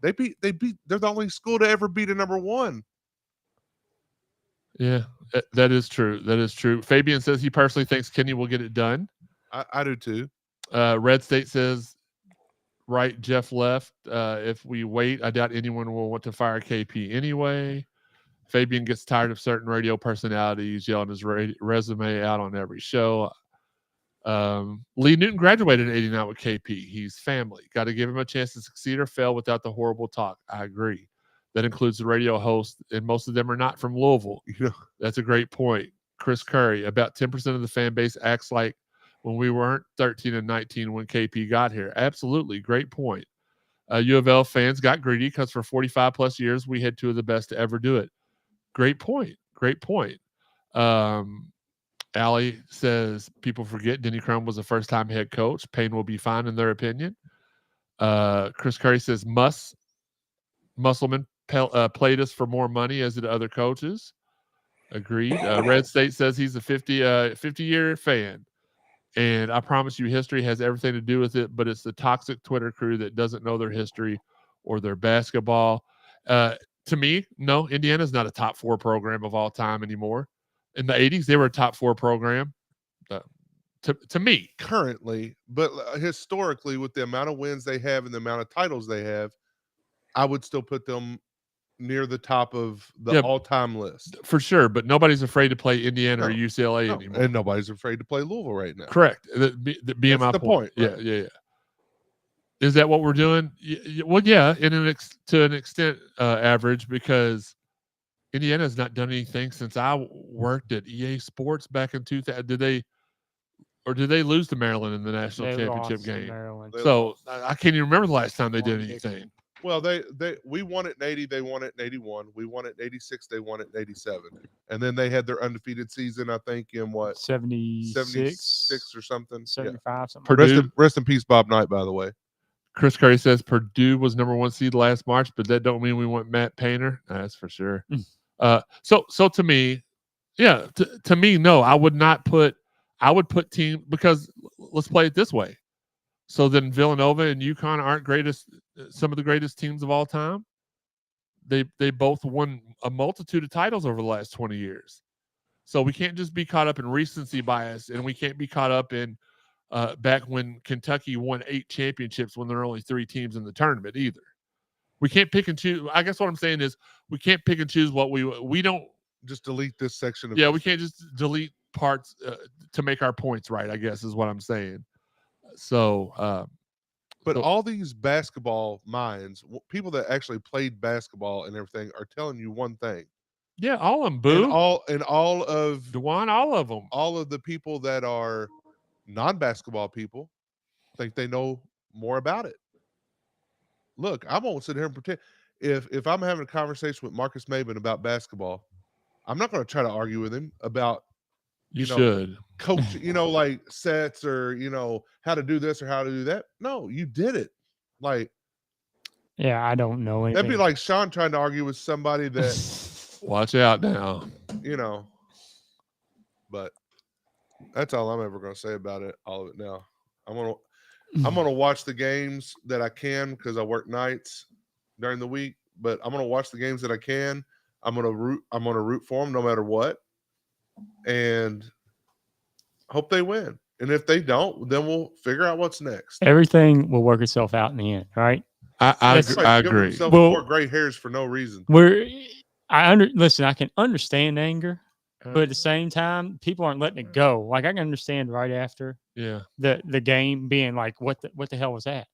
They're the only school to ever beat a number 1. Yeah, that is true. That is true. Fabian says he personally thinks Kenny will get it done. I do too. Red State says, right, Jeff left. If we wait, I doubt anyone will want to fire KP anyway. Fabian gets tired of certain radio personalities yelling his resume out on every show. Lee Newton graduated in 89 with KP. He's family. Got to give him a chance to succeed or fail without the horrible talk. I agree. That includes the radio host, and most of them are not from Louisville. That's a great point. Chris Curry, about 10% of the fan base acts like when we weren't 13 and 19 when KP got here. Absolutely. Great point. U of L fans got greedy because for 45 plus years, we had 2 of the best to ever do it. Great point. Great point. Allie says people forget Denny Crum was a first-time head coach. Payne will be fine in their opinion. Chris Curry says Musselman played us for more money as did other coaches. Agreed. Red State says he's a 50-year fan. And I promise you history has everything to do with it, but it's the toxic Twitter crew that doesn't know their history or their basketball. To me, no, Indiana's not a top 4 program of all time anymore. In the 80s, they were a top 4 program. To me. Currently, but historically, with the amount of wins they have and the amount of titles they have, I would still put them near the top of the all-time list. For sure, but nobody's afraid to play Indiana or UCLA anymore. And nobody's afraid to play Louisville right now. Correct. Being my point. Right? Yeah. Is that what we're doing? Well, yeah, to an extent, average, because Indiana has not done anything since I worked at EA Sports back in 2000. Did they lose to Maryland in the national championship game? So I can't even remember the last time they did anything. Well, we won it in 80, they won it in 81. We won it in 86, they won it in 87. And then they had their undefeated season, I think, in what? 76 or something. 75, something. Rest in peace, Bob Knight, by the way. Chris Curry says Purdue was number 1 seed last March, but that don't mean we want Matt Painter. That's for sure. So to me, yeah, to me, no, I would put team, because let's play it this way. So then Villanova and UConn aren't some of the greatest teams of all time. They both won a multitude of titles over the last 20 years. So we can't just be caught up in recency bias, and we can't be caught up in back when Kentucky won 8 championships when there were only 3 teams in the tournament either. We can't pick and choose. I guess what I'm saying is we can't pick and choose what we don't just delete this section. We can't just delete parts to make our points right, I guess is what I'm saying. So, but all these basketball minds, people that actually played basketball and everything, are telling you one thing. Yeah, all of them, Boo. And all of Dewan, all of them. All of the people that are non-basketball people think they know more about it. Look, I won't sit here and pretend. If I'm having a conversation with Marcus Maben about basketball, I'm not going to try to argue with him about should coach, like sets or how to do this or how to do that. No, you did it. Like, yeah, I don't know anything. That'd be like Shawn trying to argue with somebody that watch out now. But that's all I'm ever going to say about it. All of it now. I'm gonna watch the games that I can because I work nights during the week. But I'm gonna watch the games that I can. I'm gonna root for them no matter what, and hope they win. And if they don't, then we'll figure out what's next. Everything will work itself out in the end, right? I agree. More gray hairs for no reason. Listen, I can understand anger, but at the same time, people aren't letting it go. Like, I can understand right after the game being like, what the hell was that?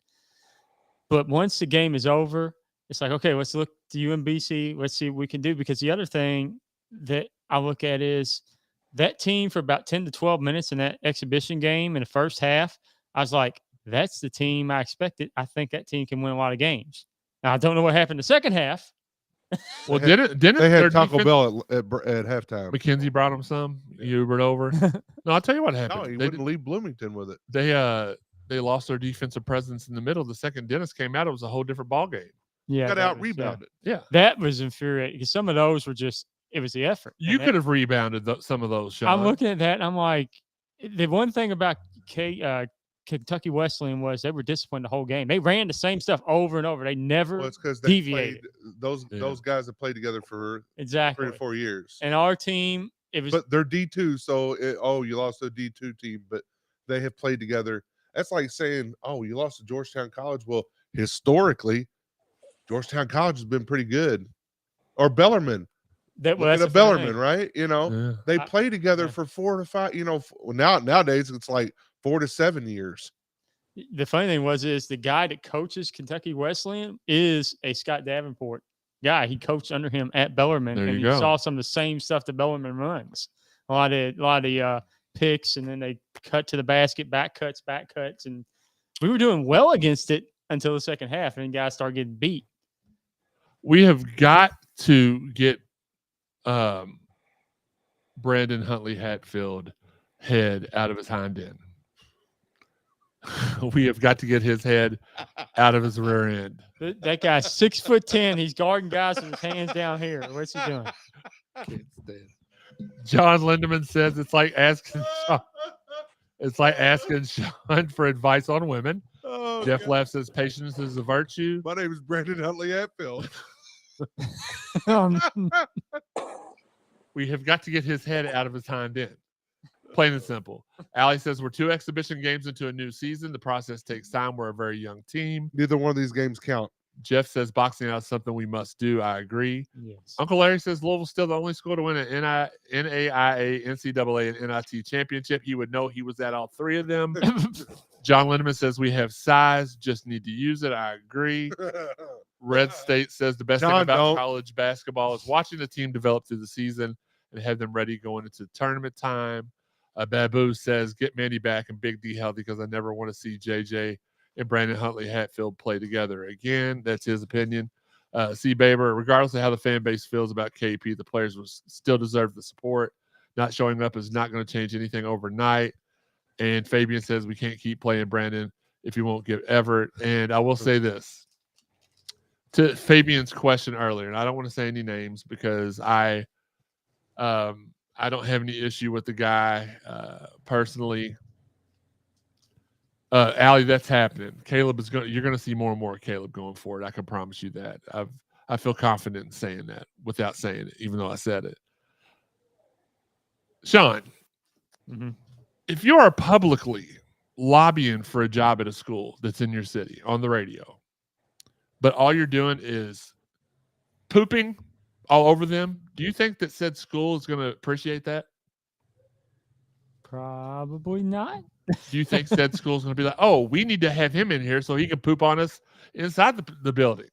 But once the game is over, it's like, okay, let's look to UMBC. Let's see what we can do. Because the other thing that I look at is that team for about 10 to 12 minutes in that exhibition game in the first half, I was like, that's the team I expected. I think that team can win a lot of games. Now, I don't know what happened the second half. Well, didn't they had Taco Bell at halftime? McKenzie brought them some. Ubered over. No, I'll tell you what happened. No, he wouldn't leave Bloomington with it. They lost their defensive presence in the middle. The second Dennis came out, it was a whole different ball game. Yeah, got out rebounded. Yeah, that was infuriating because some of those were just. It was the effort. You could have rebounded some of those shots. I'm looking at that and I'm like, the one thing about Kentucky Wesleyan was they were disciplined the whole game. They ran the same stuff over and over. They never Well, it's because they deviated. played those guys have played together for Exactly 3 or 4 years. And our team, it was. But they're D2, so you lost to a D2 team, but they have played together. That's like saying, oh, you lost to Georgetown College. Well, historically, Georgetown College has been pretty good. Or Bellarmine. That Look was at a Bellarmine, right? You know, Yeah. they play together for 4 to 5. You know, nowadays it's like 4 to 7 years. The funny thing is the guy that coaches Kentucky Wesleyan is a Scott Davenport guy. He coached under him at Bellarmine, There and you he go. saw some of the same stuff that Bellarmine runs. A lot of the picks, and then they cut to the basket, back cuts, and we were doing well against it until the second half, and then guys started getting beat. We have got to get Brandon Huntley Hatfield head out of his hind end. We have got to get his head out of his rear end. That guy's 6'10". He's guarding guys with his hands down here. What's he doing? Can't stand. John Lindemann says it's like asking Shawn. It's like asking Shawn for advice on women. Oh, Jeff God. Laff says patience is a virtue. My name is Brandon Huntley Hatfield. We have got to get his head out of his hind end. Plain and simple. Allie says we're 2 exhibition games into a new season. The process takes time. We're a very young team. Neither one of these games count. Jeff says boxing out is something we must do. I agree. Yes. Uncle Larry says Louisville's still the only school to win an NAIA, NCAA, and NIT championship. He would know he was at all 3 of them. John Lindemann says we have size, just need to use it. I agree. Red State says the best thing about college basketball is watching the team develop through the season and have them ready going into tournament time. Babu says get Manny back and Big D healthy because I never want to see JJ and Brandon Huntley Hatfield play together again. That's his opinion. C. Baber, regardless of how the fan base feels about KP, the players will still deserve the support. Not showing up is not going to change anything overnight. And Fabian says we can't keep playing Brandon if you won't give Everett. And I will say this to Fabian's question earlier, and I don't want to say any names because I don't have any issue with the guy personally. Allie, that's happening. Caleb is going. You're going to see more and more of Caleb going forward. I can promise you that. I feel confident in saying that without saying it, even though I said it. Shawn, if you are publicly lobbying for a job at a school that's in your city on the radio, but all you're doing is pooping all over them, do you think that said school is going to appreciate that? Probably not. Do you think said school is going to be like, oh, we need to have him in here so he can poop on us inside the building?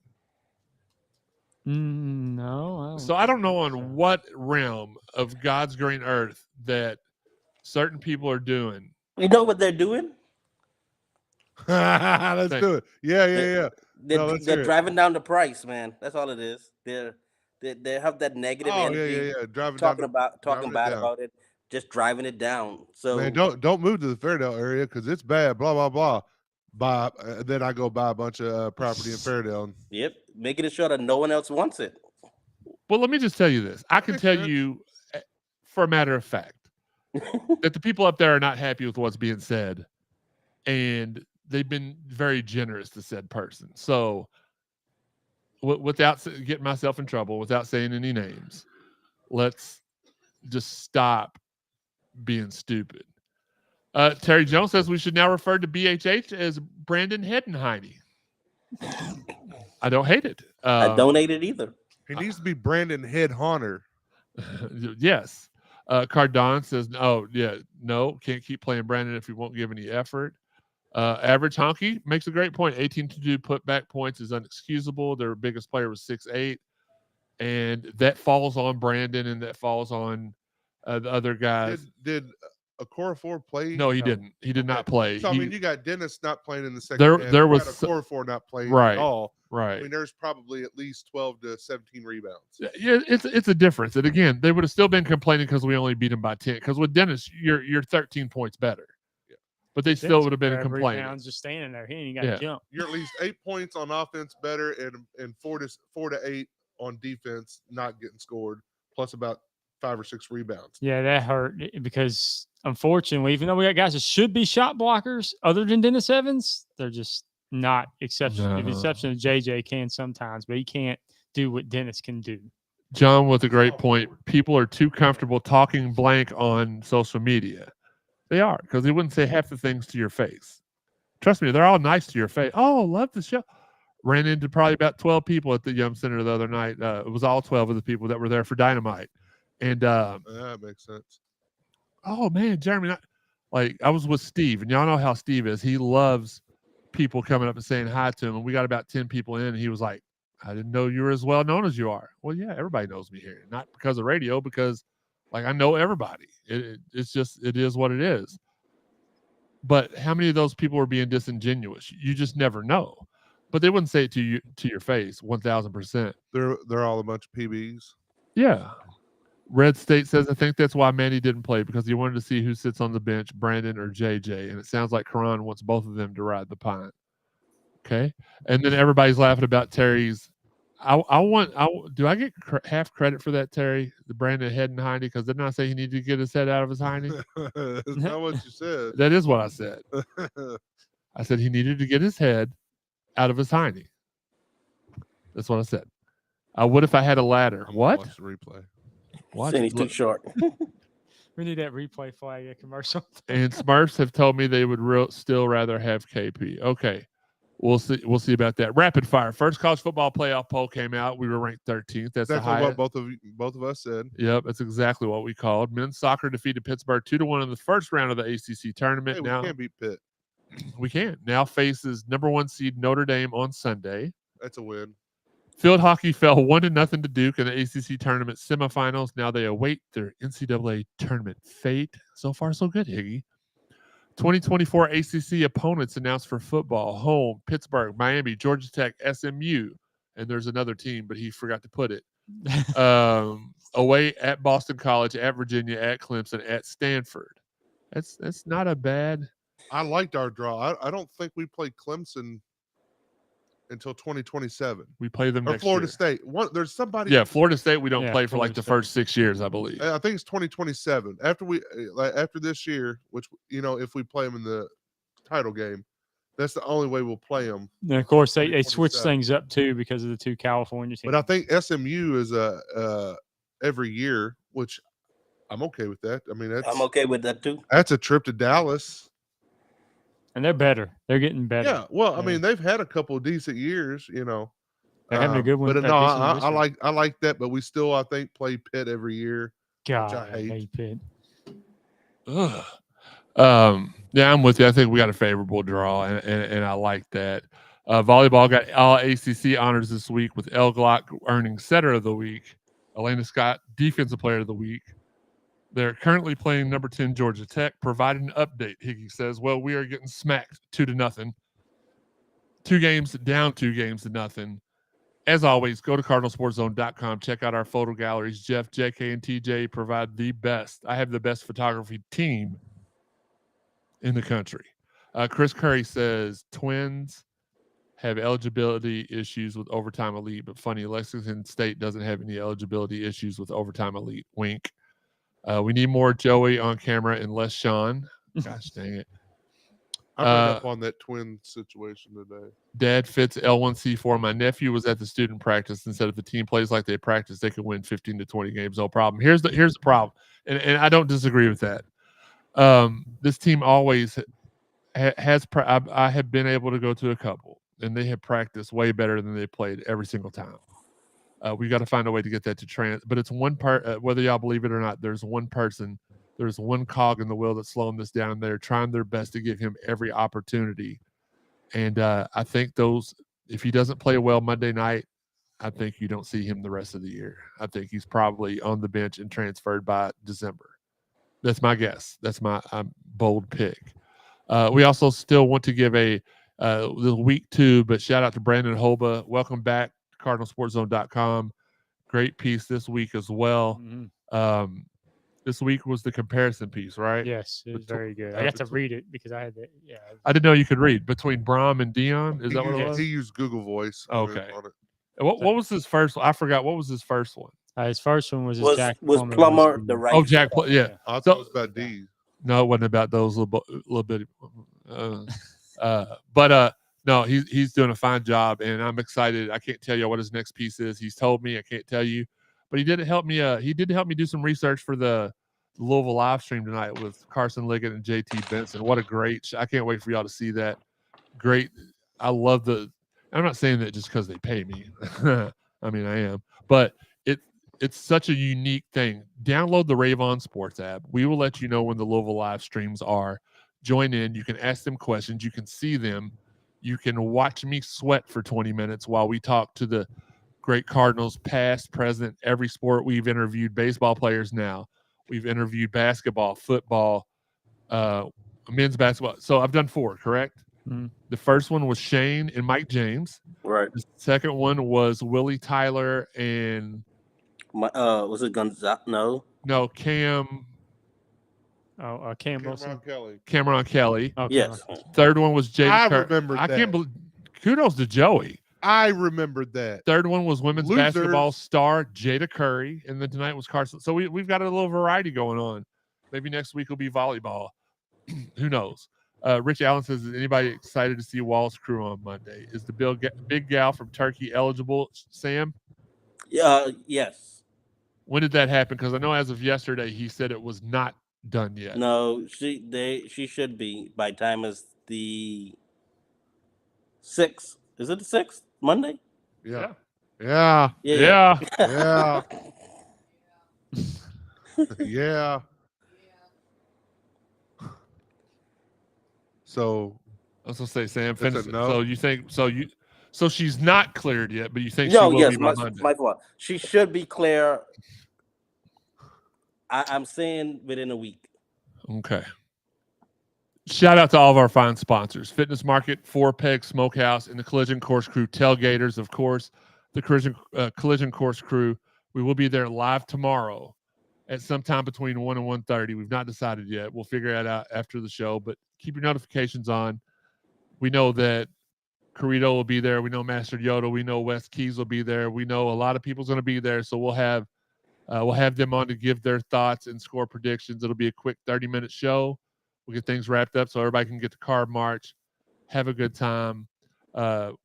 No. I don't know on what realm of God's green earth that certain people are doing. You know what they're doing? Let's do it. Yeah. They're driving down the price, man. That's all it is. They have that negative energy. Driving talking down, about it, just driving it down. So man, don't move to the Fairdale area because it's bad. Blah blah blah. Then I go buy a bunch of property in Fairdale. Yep, making sure that no one else wants it. Well, let me just tell you this. I can tell you, for a matter of fact, that the people up there are not happy with what's being said, and they've been very generous to said person. So, without getting myself in trouble, without saying any names, let's just stop being stupid. Terry Jones says we should now refer to BHH as Brandon Hedenheide. I don't hate it. I don't hate it either. He needs to be Brandon Head Haunter. Yes. Cardinal says, no, can't keep playing Brandon if he won't give any effort. Average Hokie makes a great point. 18 to do putback points is unexcusable. Their biggest player was 6'8", and that falls on Brandon and that falls on the other guys. Did Okorafor play? No, he didn't. He did not play. So, I mean, you got Dennis not playing in the second half. There was Okorafor not playing right, at all. Right. I mean, there's probably at least 12 to 17 rebounds. Yeah, it's a difference. And again, they would have still been complaining because we only beat him by 10. Because with Dennis, you're 13 points better. Yeah. But they still would have been complaining. Rebounds just standing there. He ain't got to jump. You're at least 8 points on offense better and 4 to 8 on defense, not getting scored, plus about 5 or 6 rebounds. Yeah, that hurt because unfortunately, even though we got guys that should be shot blockers, other than Dennis Evans, they're just not exception. No. The exception of JJ can sometimes, but he can't do what Dennis can do. John with a great point. People are too comfortable talking blank on social media. They are, because they wouldn't say half the things to your face. Trust me, they're all nice to your face. Oh, love the show. Ran into probably about 12 people at the Yum Center the other night. It was all 12 of the people that were there for Dynamite. And that makes sense. Oh man, Jeremy, I was with Steve, and y'all know how Steve is. He loves people coming up and saying hi to him. And we got about 10 people in, and he was like, I didn't know you were as well known as you are. Well, yeah, everybody knows me here. Not because of radio, because I know everybody. It's just, it is what it is. But how many of those people were being disingenuous? You just never know. But they wouldn't say it to you, to your face, 1,000%. They're all a bunch of PBs. Yeah. Red State says, I think that's why Manny didn't play, because he wanted to see who sits on the bench, Brandon or JJ. And it sounds like Karan wants both of them to ride the pine. Okay. And then everybody's laughing about Terry's. Do I get half credit for that, Terry? The Brandon head and hiney? Because didn't I say he needed to get his head out of his hiney? That's not what you said. That is what I said. I said he needed to get his head out of his hiney. That's what I said. What if I had a ladder? What? Watch the replay. What? Saying he's too short. We need that replay flag a commercial. And Smurfs have told me they would still rather have KP. Okay. We'll see. We'll see about that. Rapid fire. First college football playoff poll came out. We were ranked 13th. That's the highest. What both of us said. Yep, that's exactly what we called. Men's soccer defeated Pittsburgh 2-1 in the first round of the ACC tournament. Hey, now we can't beat Pitt. We can. Now faces number 1 seed Notre Dame on Sunday. That's a win. Field hockey fell 1-0 to Duke in the ACC tournament semifinals. Now they await their NCAA tournament fate. So far, so good, Higgy. 2024 ACC opponents announced for football: home, Pittsburgh, Miami, Georgia Tech, SMU, and there's another team, but he forgot to put it. Away at Boston College, at Virginia, at Clemson, at Stanford. That's not a bad. I liked our draw. I don't think we played Clemson until 2027. We play them next Florida year. State. There's somebody. Yeah, Florida State. We don't play for Florida the State. first 6 years, I believe. I think it's 2027. After this year, which if we play them in the title game, that's the only way we'll play them. And of course, they switch things up too because of the 2 California teams. But I think SMU is every year, which I'm okay with that. I mean, I'm okay with that too. That's a trip to Dallas. And they're better. They're getting better. Yeah, well, I mean, they've had a couple of decent years, They're having a good one. But no, I like that. But we still, I think, play Pitt every year. God, which I hate. Pitt. Ugh. Yeah, I'm with you. I think we got a favorable draw, and I like that. Volleyball got all ACC honors this week, with El Glock earning Setter of the Week, Elena Scott Defensive Player of the Week. They're currently playing number 10 Georgia Tech. Provided an update, Higgy says, well, we are getting smacked 2-0. 2 games down, 2 games to nothing. As always, go to cardinalsportzone.com. Check out our photo galleries. Jeff, JK, and TJ provide the best. I have the best photography team in the country. Chris Curry says Twins have eligibility issues with Overtime Elite, but funny, Lexington State doesn't have any eligibility issues with Overtime Elite. Wink. We need more Joey on camera and less Shawn. Gosh dang it. I read up on that twin situation today. Dad fits L1C4. My nephew was at the student practice and said if the team plays like they practice, they could win 15 to 20 games. No problem. Here's the problem. And I don't disagree with that. This team always has I have been able to go to a couple, and they have practiced way better than they played every single time. We got to find a way to get that to but it's one part, whether y'all believe it or not, there's one person, there's one cog in the wheel that's slowing this down. They're trying their best to give him every opportunity. And I think if he doesn't play well Monday night, I think you don't see him the rest of the year. I think he's probably on the bench and transferred by December. That's my guess. That's my bold pick. We also still want to give a week 2, but shout out to Brandon Holba. Welcome back. CardinalSportsZone.com. Great piece this week as well. Mm-hmm. This week was the comparison piece, right? Yes, it was very good. I got to read it because I had to. Yeah, I didn't know you could read between Brom and Dion. Is that what it was? He used Google Voice. Okay. What was his first one? I forgot. What was his first one? His first one was Jack was Plummer the right? Oh, Jack, yeah. I thought So- it was about D. No, it wasn't about those little bit. No, he's doing a fine job, and I'm excited. I can't tell you what his next piece is. He's told me I can't tell you, but he did help me. He did help me do some research for the Louisville live stream tonight with Carson Liggett and JT Benson. What a great! I can't wait for y'all to see that. Great. I love the. I'm not saying that just because they pay me. I mean, I am, but it's such a unique thing. Download the Ravon Sports app. We will let you know when the Louisville live streams are. Join in. You can ask them questions. You can see them. You can watch me sweat for 20 minutes while we talk to the great Cardinals, past, present, every sport. We've interviewed baseball players now. We've interviewed basketball, football, men's basketball. So I've done 4, correct? Mm-hmm. The first one was Shane and Mike James. Right. The second one was Willie Tyler and was it Gonzalo? No, Cam. Oh, Cam Wilson. Cameron Kelly. Okay. Yes. Third one was Jaden I Kirk. remember I that. can't believe. Kudos to Joey. I remembered that. Third one was women's Losers. basketball star Jada Curry, and then tonight was Carson. So we've got a little variety going on. Maybe next week will be volleyball. Who knows? Rich Allen says, is anybody excited to see Wall's crew on Monday? Is the big gal from Turkey eligible, Sam? Yes. When did that happen? Because I know as of yesterday he said it was not done yet. No, she should be by time is the 6th. Is it the 6th? Monday? Yeah. Yeah. Yeah. Yeah. So I was gonna say, Sam, That's a finish it. no? So you think so she's not cleared yet, but you think she will yes, be by Monday. my fault. She should be clear. I'm saying within a week. Okay. Shout out to all of our fine sponsors: Fitness Market, 4 Peg Smokehouse, and the Collision Course Crew tailgaters. Of course, the Collision Course Crew. We will be there live tomorrow at some time between 1 and 1:30. We've not decided yet. We'll figure that out after the show, but keep your notifications on. We know that Corrito will be there. We know Master Yoda. We know Wes Keys will be there. We know a lot of people's going to be there, so we'll have them on to give their thoughts and score predictions. It'll be a quick 30-minute show. We'll get things wrapped up so everybody can get to Card March, have a good time.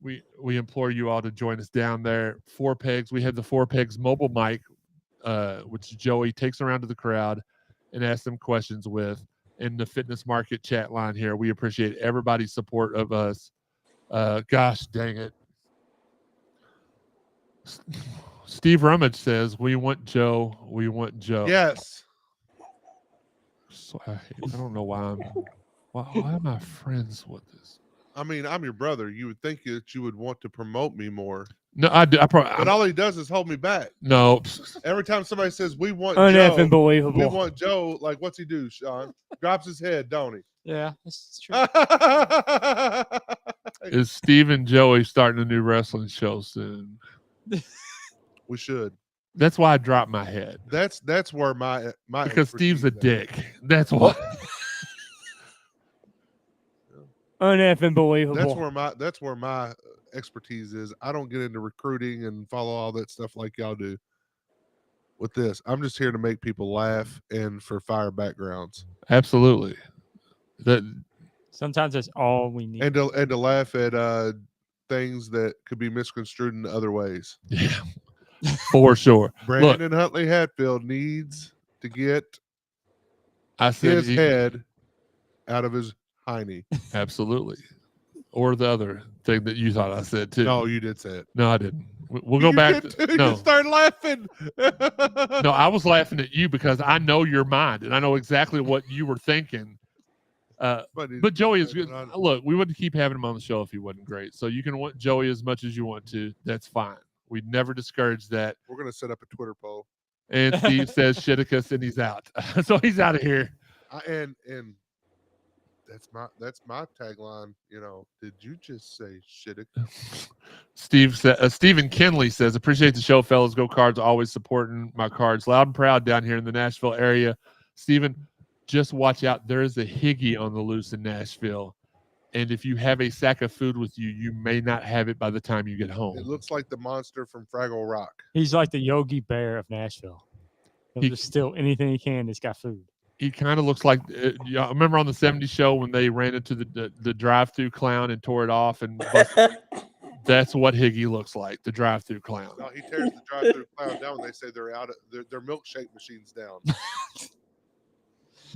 We implore you all to join us down there. 4 Pegs. We have the 4 Pegs mobile mic, which Joey takes around to the crowd and asks them questions with. In the Fitness Market chat line here, we appreciate everybody's support of us. Gosh dang it. Steve Rummage says, we want Joe. We want Joe. yes. So I don't know why am I friends with this? I mean, I'm your brother. You would think that you would want to promote me more. No, I do. But all he does is hold me back. No. Every time somebody says we want Uneffing Joe, believable. we want Joe, like what's he do, Shawn? Drops his head, don't he? Yeah, that's true. Is Steve and Joey starting a new wrestling show soon? We should. That's why I dropped my head. That's where my Because Steve's a expertise is. dick. That's why. Uneffing believable. That's where my expertise is. I don't get into recruiting and follow all that stuff like y'all do. With this, I'm just here to make people laugh and for fire backgrounds Absolutely. Sometimes that's all we need. and to laugh at things that could be misconstrued in other ways. Yeah. For sure. Brandon Huntley Hatfield needs to get I said his head out of his hiney. absolutely. Or the other thing that you thought I said too. No, you did say it. No, I didn't. We'll go back. You start laughing. No, I was laughing at you because I know your mind and I know exactly what you were thinking. But Joey is good. Look, we wouldn't keep having him on the show if he wasn't great. So you can want Joey as much as you want to. That's fine. We'd never discourage that. We're gonna set up a Twitter poll. And Steve says Shitticus and he's out. So he's out of here. And that's my tagline. You know, did you just say shit? Stephen Kinley says, appreciate the show, fellas. Go Cards, always supporting my Cards. Loud and proud down here in the Nashville area. Stephen, just watch out. There is a Higgy on the loose in Nashville. And if you have a sack of food with you, you may not have it by the time you get home. It looks like the monster from Fraggle Rock. He's like the Yogi Bear of Nashville. He'll just steal anything he can that's got food. He kind of looks like, I remember on the 70s show when they ran into the drive-through clown and tore it off, and that's what Higgy looks like, the drive-through clown. No, he tears the drive-through clown down when they say they're out of their milkshake machines down.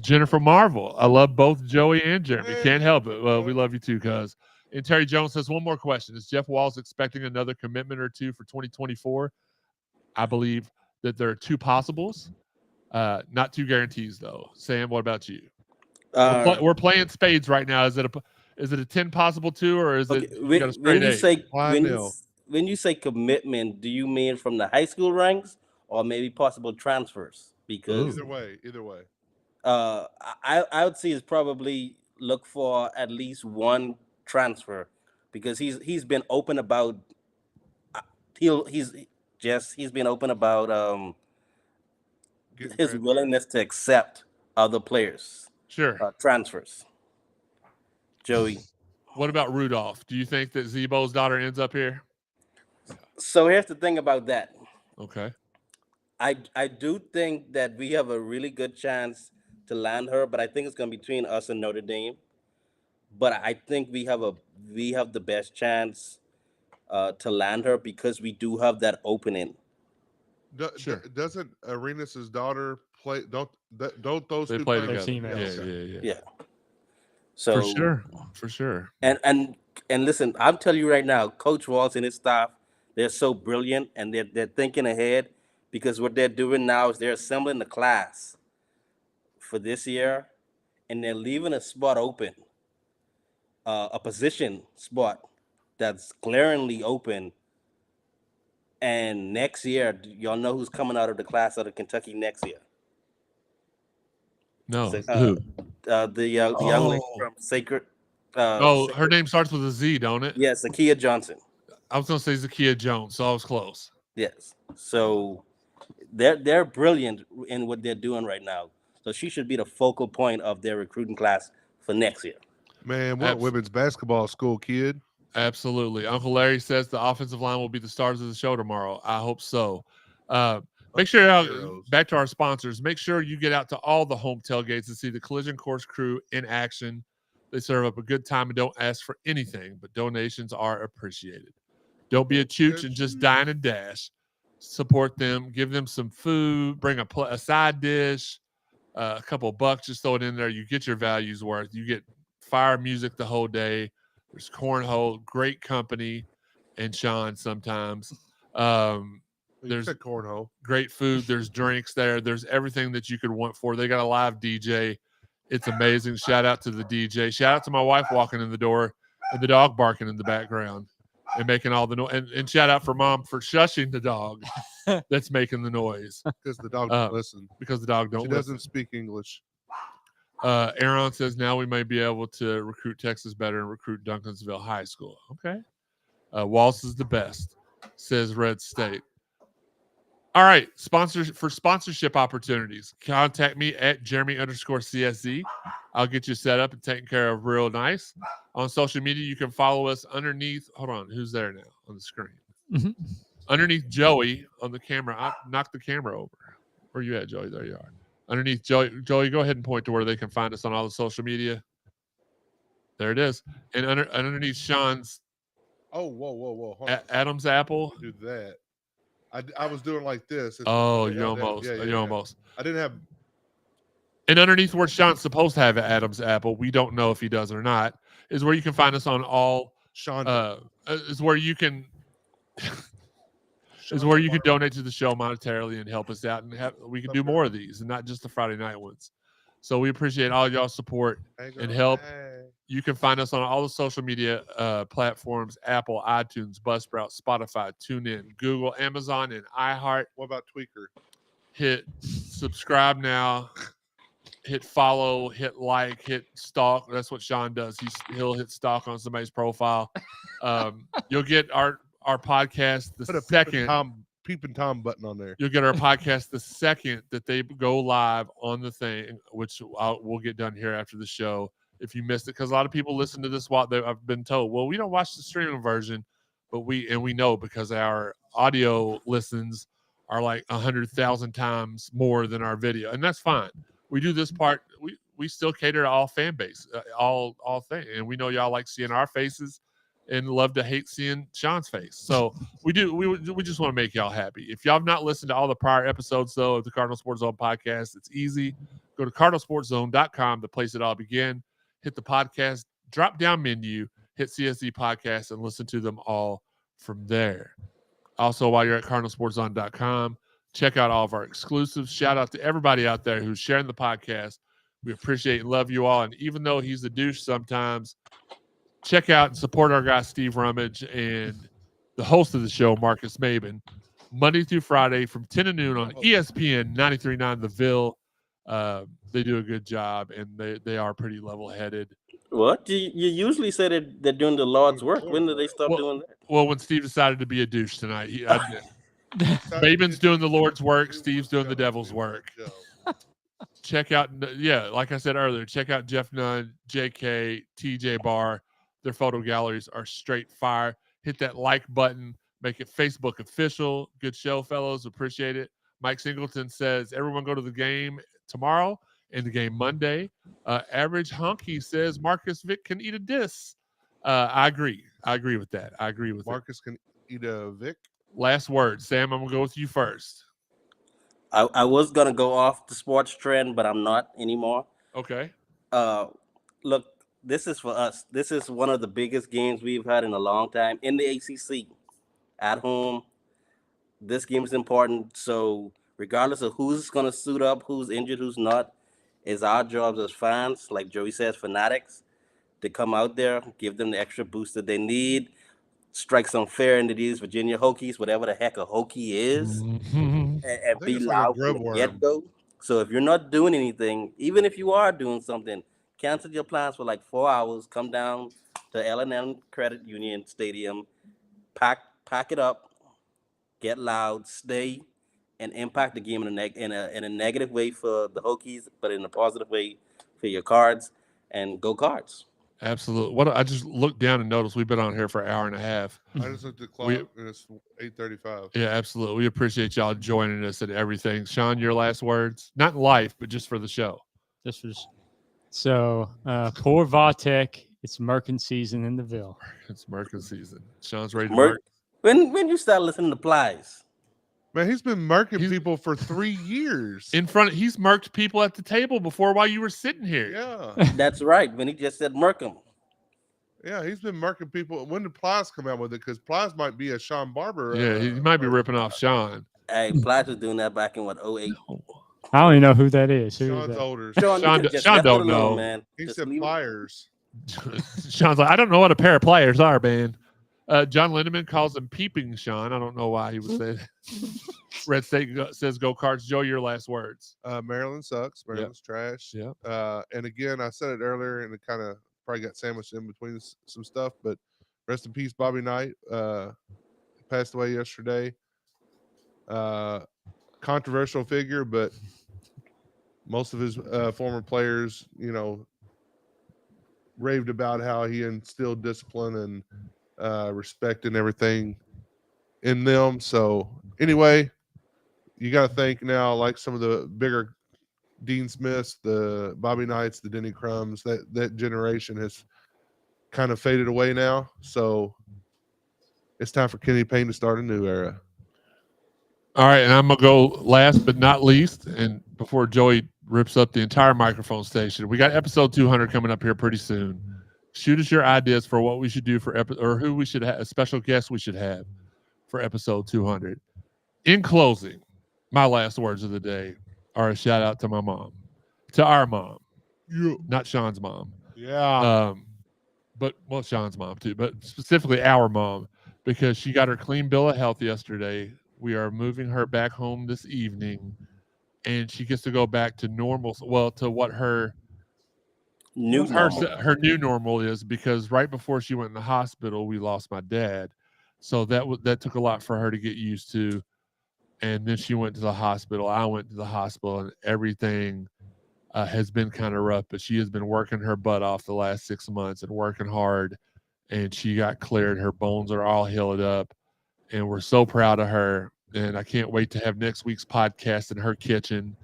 Jennifer Marvel. I love both Joey and Jeremy. Can't help it. Well, we love you too, cuz. And Terry Jones says, one more question. Is Jeff Walls expecting another commitment or two for 2024? I believe that there are two possibles. Not two guarantees, though. Sam, what about you? We're playing spades right now. Is it a 10 possible two, or is it when you say commitment, do you mean from the high school ranks or maybe possible transfers? Because either way. I would say is probably look for at least one transfer, because he's been open about he's been open about his willingness to accept other players. Sure. Transfers. Joey. What about Rudolph? Do you think that Zebo's daughter ends up here? So here's the thing about that. Okay. I do think that we have a really good chance to land her, but I think it's going to be between us and Notre Dame. But I think we have the best chance to land her because we do have that opening. Sure. Doesn't Arenas' daughter play? Don't those they two play together? Yeah. So for sure. And listen, I'm telling you right now, Coach Walls and his staff, they're so brilliant, and they're thinking ahead, because what they're doing now is they're assembling the class for this year, and they're leaving a spot open, a position spot that's glaringly open. And next year, y'all know who's coming out of the class out of Kentucky next year? No. Who? The young lady from Sacred. Her name starts with a Z, don't it? Yes, Zakiya Johnson. I was going to say Zakiya Jones, so I was close. Yes. So they're brilliant in what they're doing right now. So she should be the focal point of their recruiting class for next year. Man, what women's basketball school, kid? Absolutely. Uncle Larry says the offensive line will be the stars of the show tomorrow. I hope so. Make sure, back to our sponsors, make sure you get out to all the home tailgates and see the Collision Course crew in action. They serve up a good time and don't ask for anything, but donations are appreciated. Don't be a chooch and just dine and dash. Support them. Give them some food. Bring a side dish, a couple of bucks. Just throw it in there. You get your values worth. You get fire music the whole day. There's cornhole, great company, and Shawn sometimes. There's cornhole, great food. There's drinks there. There's everything that you could want for. They got a live DJ. It's amazing. Shout out to the DJ. Shout out to my wife walking in the door and the dog barking in the background and making all the noise. And shout out for mom for shushing the dog that's making the noise. Because the dog don't listen. Because the dog don't listen. She doesn't speak English. Aaron says now we may be able to recruit Texas better and recruit Duncansville High School. Okay. Walsh is the best, says Red State. All right. Sponsorship opportunities. Contact me at Jeremy_CSZ. I'll get you set up and taken care of real nice. On social media, you can follow us underneath. Hold on. Who's there now on the screen? Mm-hmm. Underneath Joey on the camera. I knocked the camera over. Where you at, Joey? There you are. Underneath Joey, go ahead and point to where they can find us on all the social media. There it is. And underneath Shawn's. Oh, whoa. Hold on. Adam's apple. Do that. I was doing like this. You almost. You almost. I didn't have. And underneath where Shawn's supposed to have Adam's apple, we don't know if he does or not, is where you can find us on all. Shawn. Is where you can. Is where you can donate to the show monetarily and help us out, and we can do more of these and not just the Friday night ones. So we appreciate all y'all's support and help. You can find us on all the social media platforms: Apple, iTunes, Buzzsprout, Spotify, TuneIn, Google, Amazon, and iHeart. What about Tweaker? Hit subscribe now. Hit follow. Hit like. Hit stalk. That's what Shawn does. He'll hit stalk on somebody's profile. You'll get our podcast the second. Peeping Tom button on there. You'll get our podcast the second that they go live on the thing, which we'll get done here after the show. if you missed it, because a lot of people listen to this while I've been told, well, we don't watch the streaming version, but we know because our audio listens are like 100,000 times more than our video, and that's fine. We do this part. We still cater to all fan base, all things, and we know y'all like seeing our faces and love to hate seeing Shawn's face. So we do. We just want to make y'all happy. If y'all have not listened to all the prior episodes though of the Cardinal Sports Zone podcast, it's easy. Go to cardinalsportszone.com, the place it all began. Hit the podcast drop down menu, hit CSZ Podcast, and listen to them all from there. Also, while you're at cardinalsportszone.com, check out all of our exclusives. Shout out to everybody out there who's sharing the podcast. We appreciate and love you all. And even though he's a douche sometimes, check out and support our guy Steve Rummage and the host of the show, Marcus Maben, Monday through Friday from 10 to noon on ESPN 93.9 The Ville. They do a good job, and they are pretty level-headed. What? You usually say that they're doing the Lord's work. When did they stop doing that? Well, when Steve decided to be a douche tonight. Maben's doing the Lord's work. Steve's doing the devil's work. Check out, like I said earlier, check out Jeff Nunn, JK, TJ Barr. Their photo galleries are straight fire. Hit that like button. Make it Facebook official. Good show, fellows. Appreciate it. Mike Singleton says, everyone go to the game tomorrow and the game Monday. Average Hokie says Marcus Vick can eat a diss. I agree. I agree with that. I agree with Marcus can eat a Vic. Last word. Sam, I'm going to go with you first. I was going to go off the sports trend, but I'm not anymore. Okay. Look, this is for us. This is one of the biggest games we've had in a long time in the ACC. At home, this game is important. So regardless of who's going to suit up, who's injured, who's not, it's our jobs as fans, like Joey says, fanatics, to come out there, give them the extra boost that they need, strike some fair into these Virginia Hokies, whatever the heck a Hokie is, and be loud from the get-go. So if you're not doing anything, even if you are doing something, cancel your plans for like 4 hours, come down to L&M Credit Union Stadium, pack it up, get loud, stay, and impact the game in a negative way for the Hokies, but in a positive way for your Cards, and go Cards. Absolutely. I just looked down and noticed we've been on here for an hour and a half. I just looked at the clock and it's 8:35. Yeah, absolutely. We appreciate y'all joining us and everything. Shawn, your last words? Not in life, but just for the show. So poor Vatek. It's Merkin season in the Ville. It's Merkin season. Shawn's ready to Merk. When you start listening to Plies? Man, he's been murking people for 3 years. He's murked people at the table before while you were sitting here. Yeah. That's right. When he just said murk him. Yeah, he's been murking people. When did Plies come out with it? Because Plies might be a Sean Barber. Yeah, he might be ripping off Shawn. Hey, Plies was doing that back in 2008. I don't even know who that is. Sean's older. Shawn don't know. Man. He said pliers. Shawn's like, I don't know what a pair of pliers are, man. John Lindemann calls him Peeping Shawn. I don't know why he would say that. Red State says go Cards. Joe, your last words. Maryland sucks. Maryland's trash. Yeah. And again, I said it earlier, and it kind of probably got sandwiched in between some stuff, but rest in peace, Bobby Knight. Passed away yesterday. Controversial figure, but most of his former players, raved about how he instilled discipline and respect and everything in them. So anyway, you got to think now, like some of the bigger Dean Smiths, the Bobby Knights, the Denny Crumbs, that generation has kind of faded away now. So it's time for Kenny Payne to start a new era. All right, and I'm going to go last but not least, and before Joey rips up the entire microphone station, we got episode 200 coming up here pretty soon. Shoot us your ideas for what we should do or who we should have, a special guest we should have for episode 200. In closing, my last words of the day are a shout out to my mom, to our mom, not Shawn's mom. Yeah. But Shawn's mom too, but specifically our mom, because she got her clean bill of health yesterday. We are moving her back home this evening, and she gets to go back to normal. Well, to what her new normal is, because right before she went in the hospital, we lost my dad, so that took a lot for her to get used to. And then she went to the hospital. I went to the hospital, and everything has been kind of rough, but she has been working her butt off the last 6 months and working hard, and she got cleared. Her bones are all healed up, and we're so proud of her. And I can't wait to have next week's podcast in her kitchen.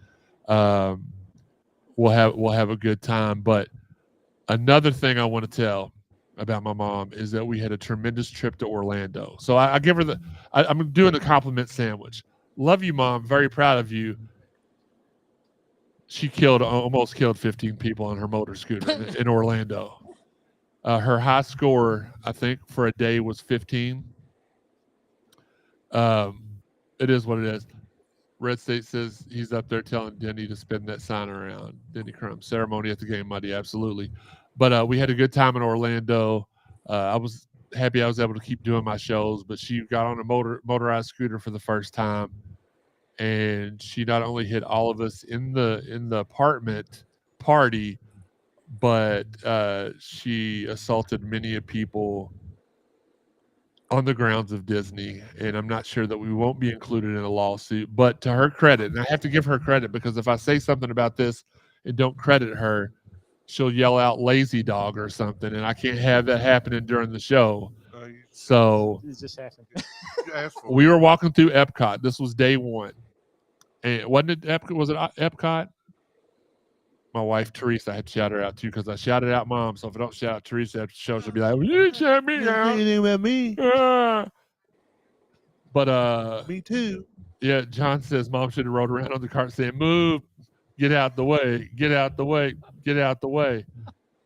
We'll have a good time. But another thing I want to tell about my mom is that we had a tremendous trip to Orlando. So I give her I'm doing the compliment sandwich. Love you, Mom. Very proud of you. She almost killed 15 people on her motor scooter in Orlando. Her high score, I think, for a day was 15. It is what it is. Red State says he's up there telling Denny to spin that sign around. Denny Crum, ceremony at the game Monday, absolutely. But we had a good time in Orlando. I was happy I was able to keep doing my shows, but she got on a motorized scooter for the first time, and she not only hit all of us in the apartment party, but she assaulted many people on the grounds of Disney, and I'm not sure that we won't be included in a lawsuit. But to her credit, and I have to give her credit, because if I say something about this and don't credit her, she'll yell out lazy dog or something, and I can't have that happening during the show. So It just happened. we were walking through Epcot. This was day one. And wasn't it Epcot? Was it Epcot? My wife, Teresa, I had to shout her out too, because I shouted out Mom. So if I don't shout out Teresa after the show, she'll be like, well, you didn't shout me out. Anything about me? But Me too. yeah, John says Mom should have rode around on the cart saying, move, get out the way, get out the way, get out the way.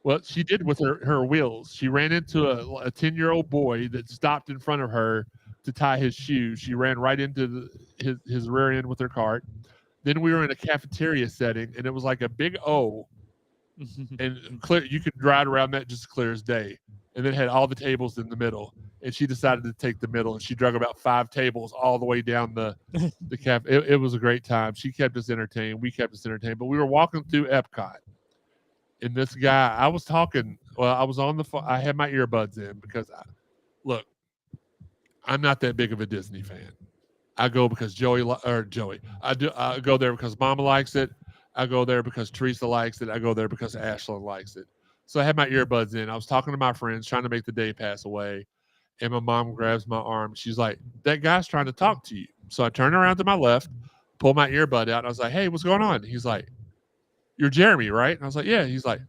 Well, she did with her wheels. She ran into a 10-year-old boy that stopped in front of her to tie his shoes. She ran right into his rear end with her cart. Then we were in a cafeteria setting, and it was like a big O, and clear. You could ride around that just clear as day. And then it had all the tables in the middle, and she decided to take the middle, and she drug about 5 tables all the way down the cafe. It was a great time. She kept us entertained. We kept us entertained. But we were walking through Epcot, and this guy, I was talking. Well, I was on the phone. I had my earbuds in because, look, I'm not that big of a Disney fan. I go because Joey. I go there because Mama likes it. I go there because Teresa likes it. I go there because Ashlyn likes it. So I had my earbuds in. I was talking to my friends, trying to make the day pass away. And my mom grabs my arm. She's like, that guy's trying to talk to you. So I turn around to my left, pull my earbud out. And I was like, hey, what's going on? He's like, you're Jeremy, right? And I was like, yeah. He's like,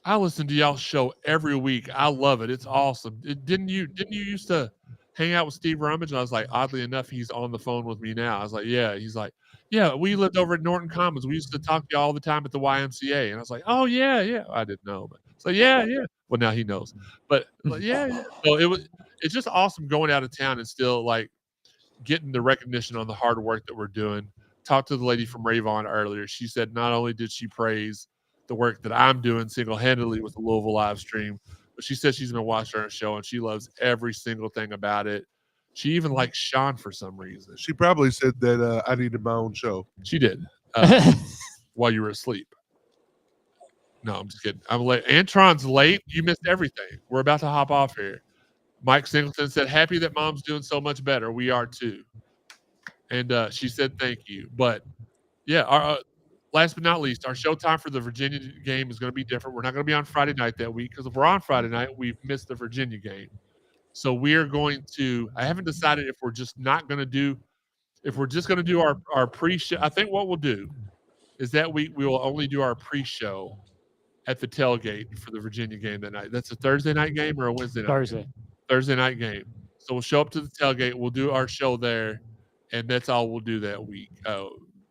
I listen to y'all's show every week. I love it. It's awesome. Didn't you used to hang out with Steve Rummage? And I was like, oddly enough, he's on the phone with me now. I was like, yeah. He's like, yeah, we lived over at Norton Commons. We used to talk to you all the time at the YMCA. And I was like, oh, yeah. I didn't know. But so, yeah. Well, now he knows. But yeah. So it's just awesome going out of town and still like getting the recognition on the hard work that we're doing. Talked to the lady from Ravon earlier. She said not only did she praise the work that I'm doing single-handedly with the Louisville live stream, but she said she's been watching our show and she loves every single thing about it. She even likes Shawn for some reason. She probably said that I needed my own show. She did while you were asleep. No, I'm just kidding. I'm late. Antron's late. You missed everything. We're about to hop off here. Mike Singleton said, happy that Mom's doing so much better. We are too. And she said thank you. But yeah, our last but not least, our showtime for the Virginia game is going to be different. We're not going to be on Friday night that week because if we're on Friday night, we've missed the Virginia game. So we're going to, I haven't decided if we're just going to do our pre-show. I think what we'll do is that week we will only do our pre-show at the tailgate for the Virginia game that night. That's a Thursday night game or a Wednesday night? Thursday night game. So we'll show up to the tailgate. We'll do our show there, and that's all we'll do that week.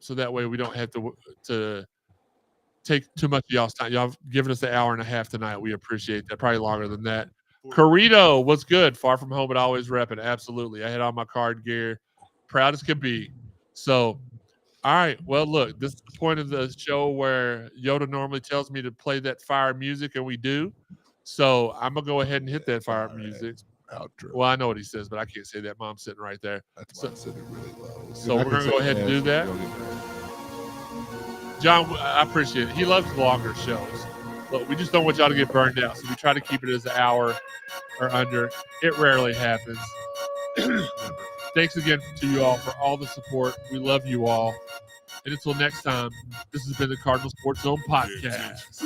So that way we don't have to take too much of y'all's time. Y'all have given us an hour and a half tonight. We appreciate that. Probably longer than that. Corrito, what's good? Far from home, but always repping. Absolutely. I had all my card gear. Proud as could be. So, all right. Well, look, this is the point of the show where Yoda normally tells me to play that fire music, and we do. So I'm going to go ahead and hit that fire music. Outro. Well, I know what he says, but I can't say that. Mom's sitting right there. That's why I said it really low. So we're going to go ahead and do that. John, I appreciate it. He loves longer shows. Look, we just don't want y'all to get burned out, so we try to keep it as an hour or under. It rarely happens. Thanks again to you all for all the support. We love you all. And until next time, this has been the Cardinal Sports Zone Podcast.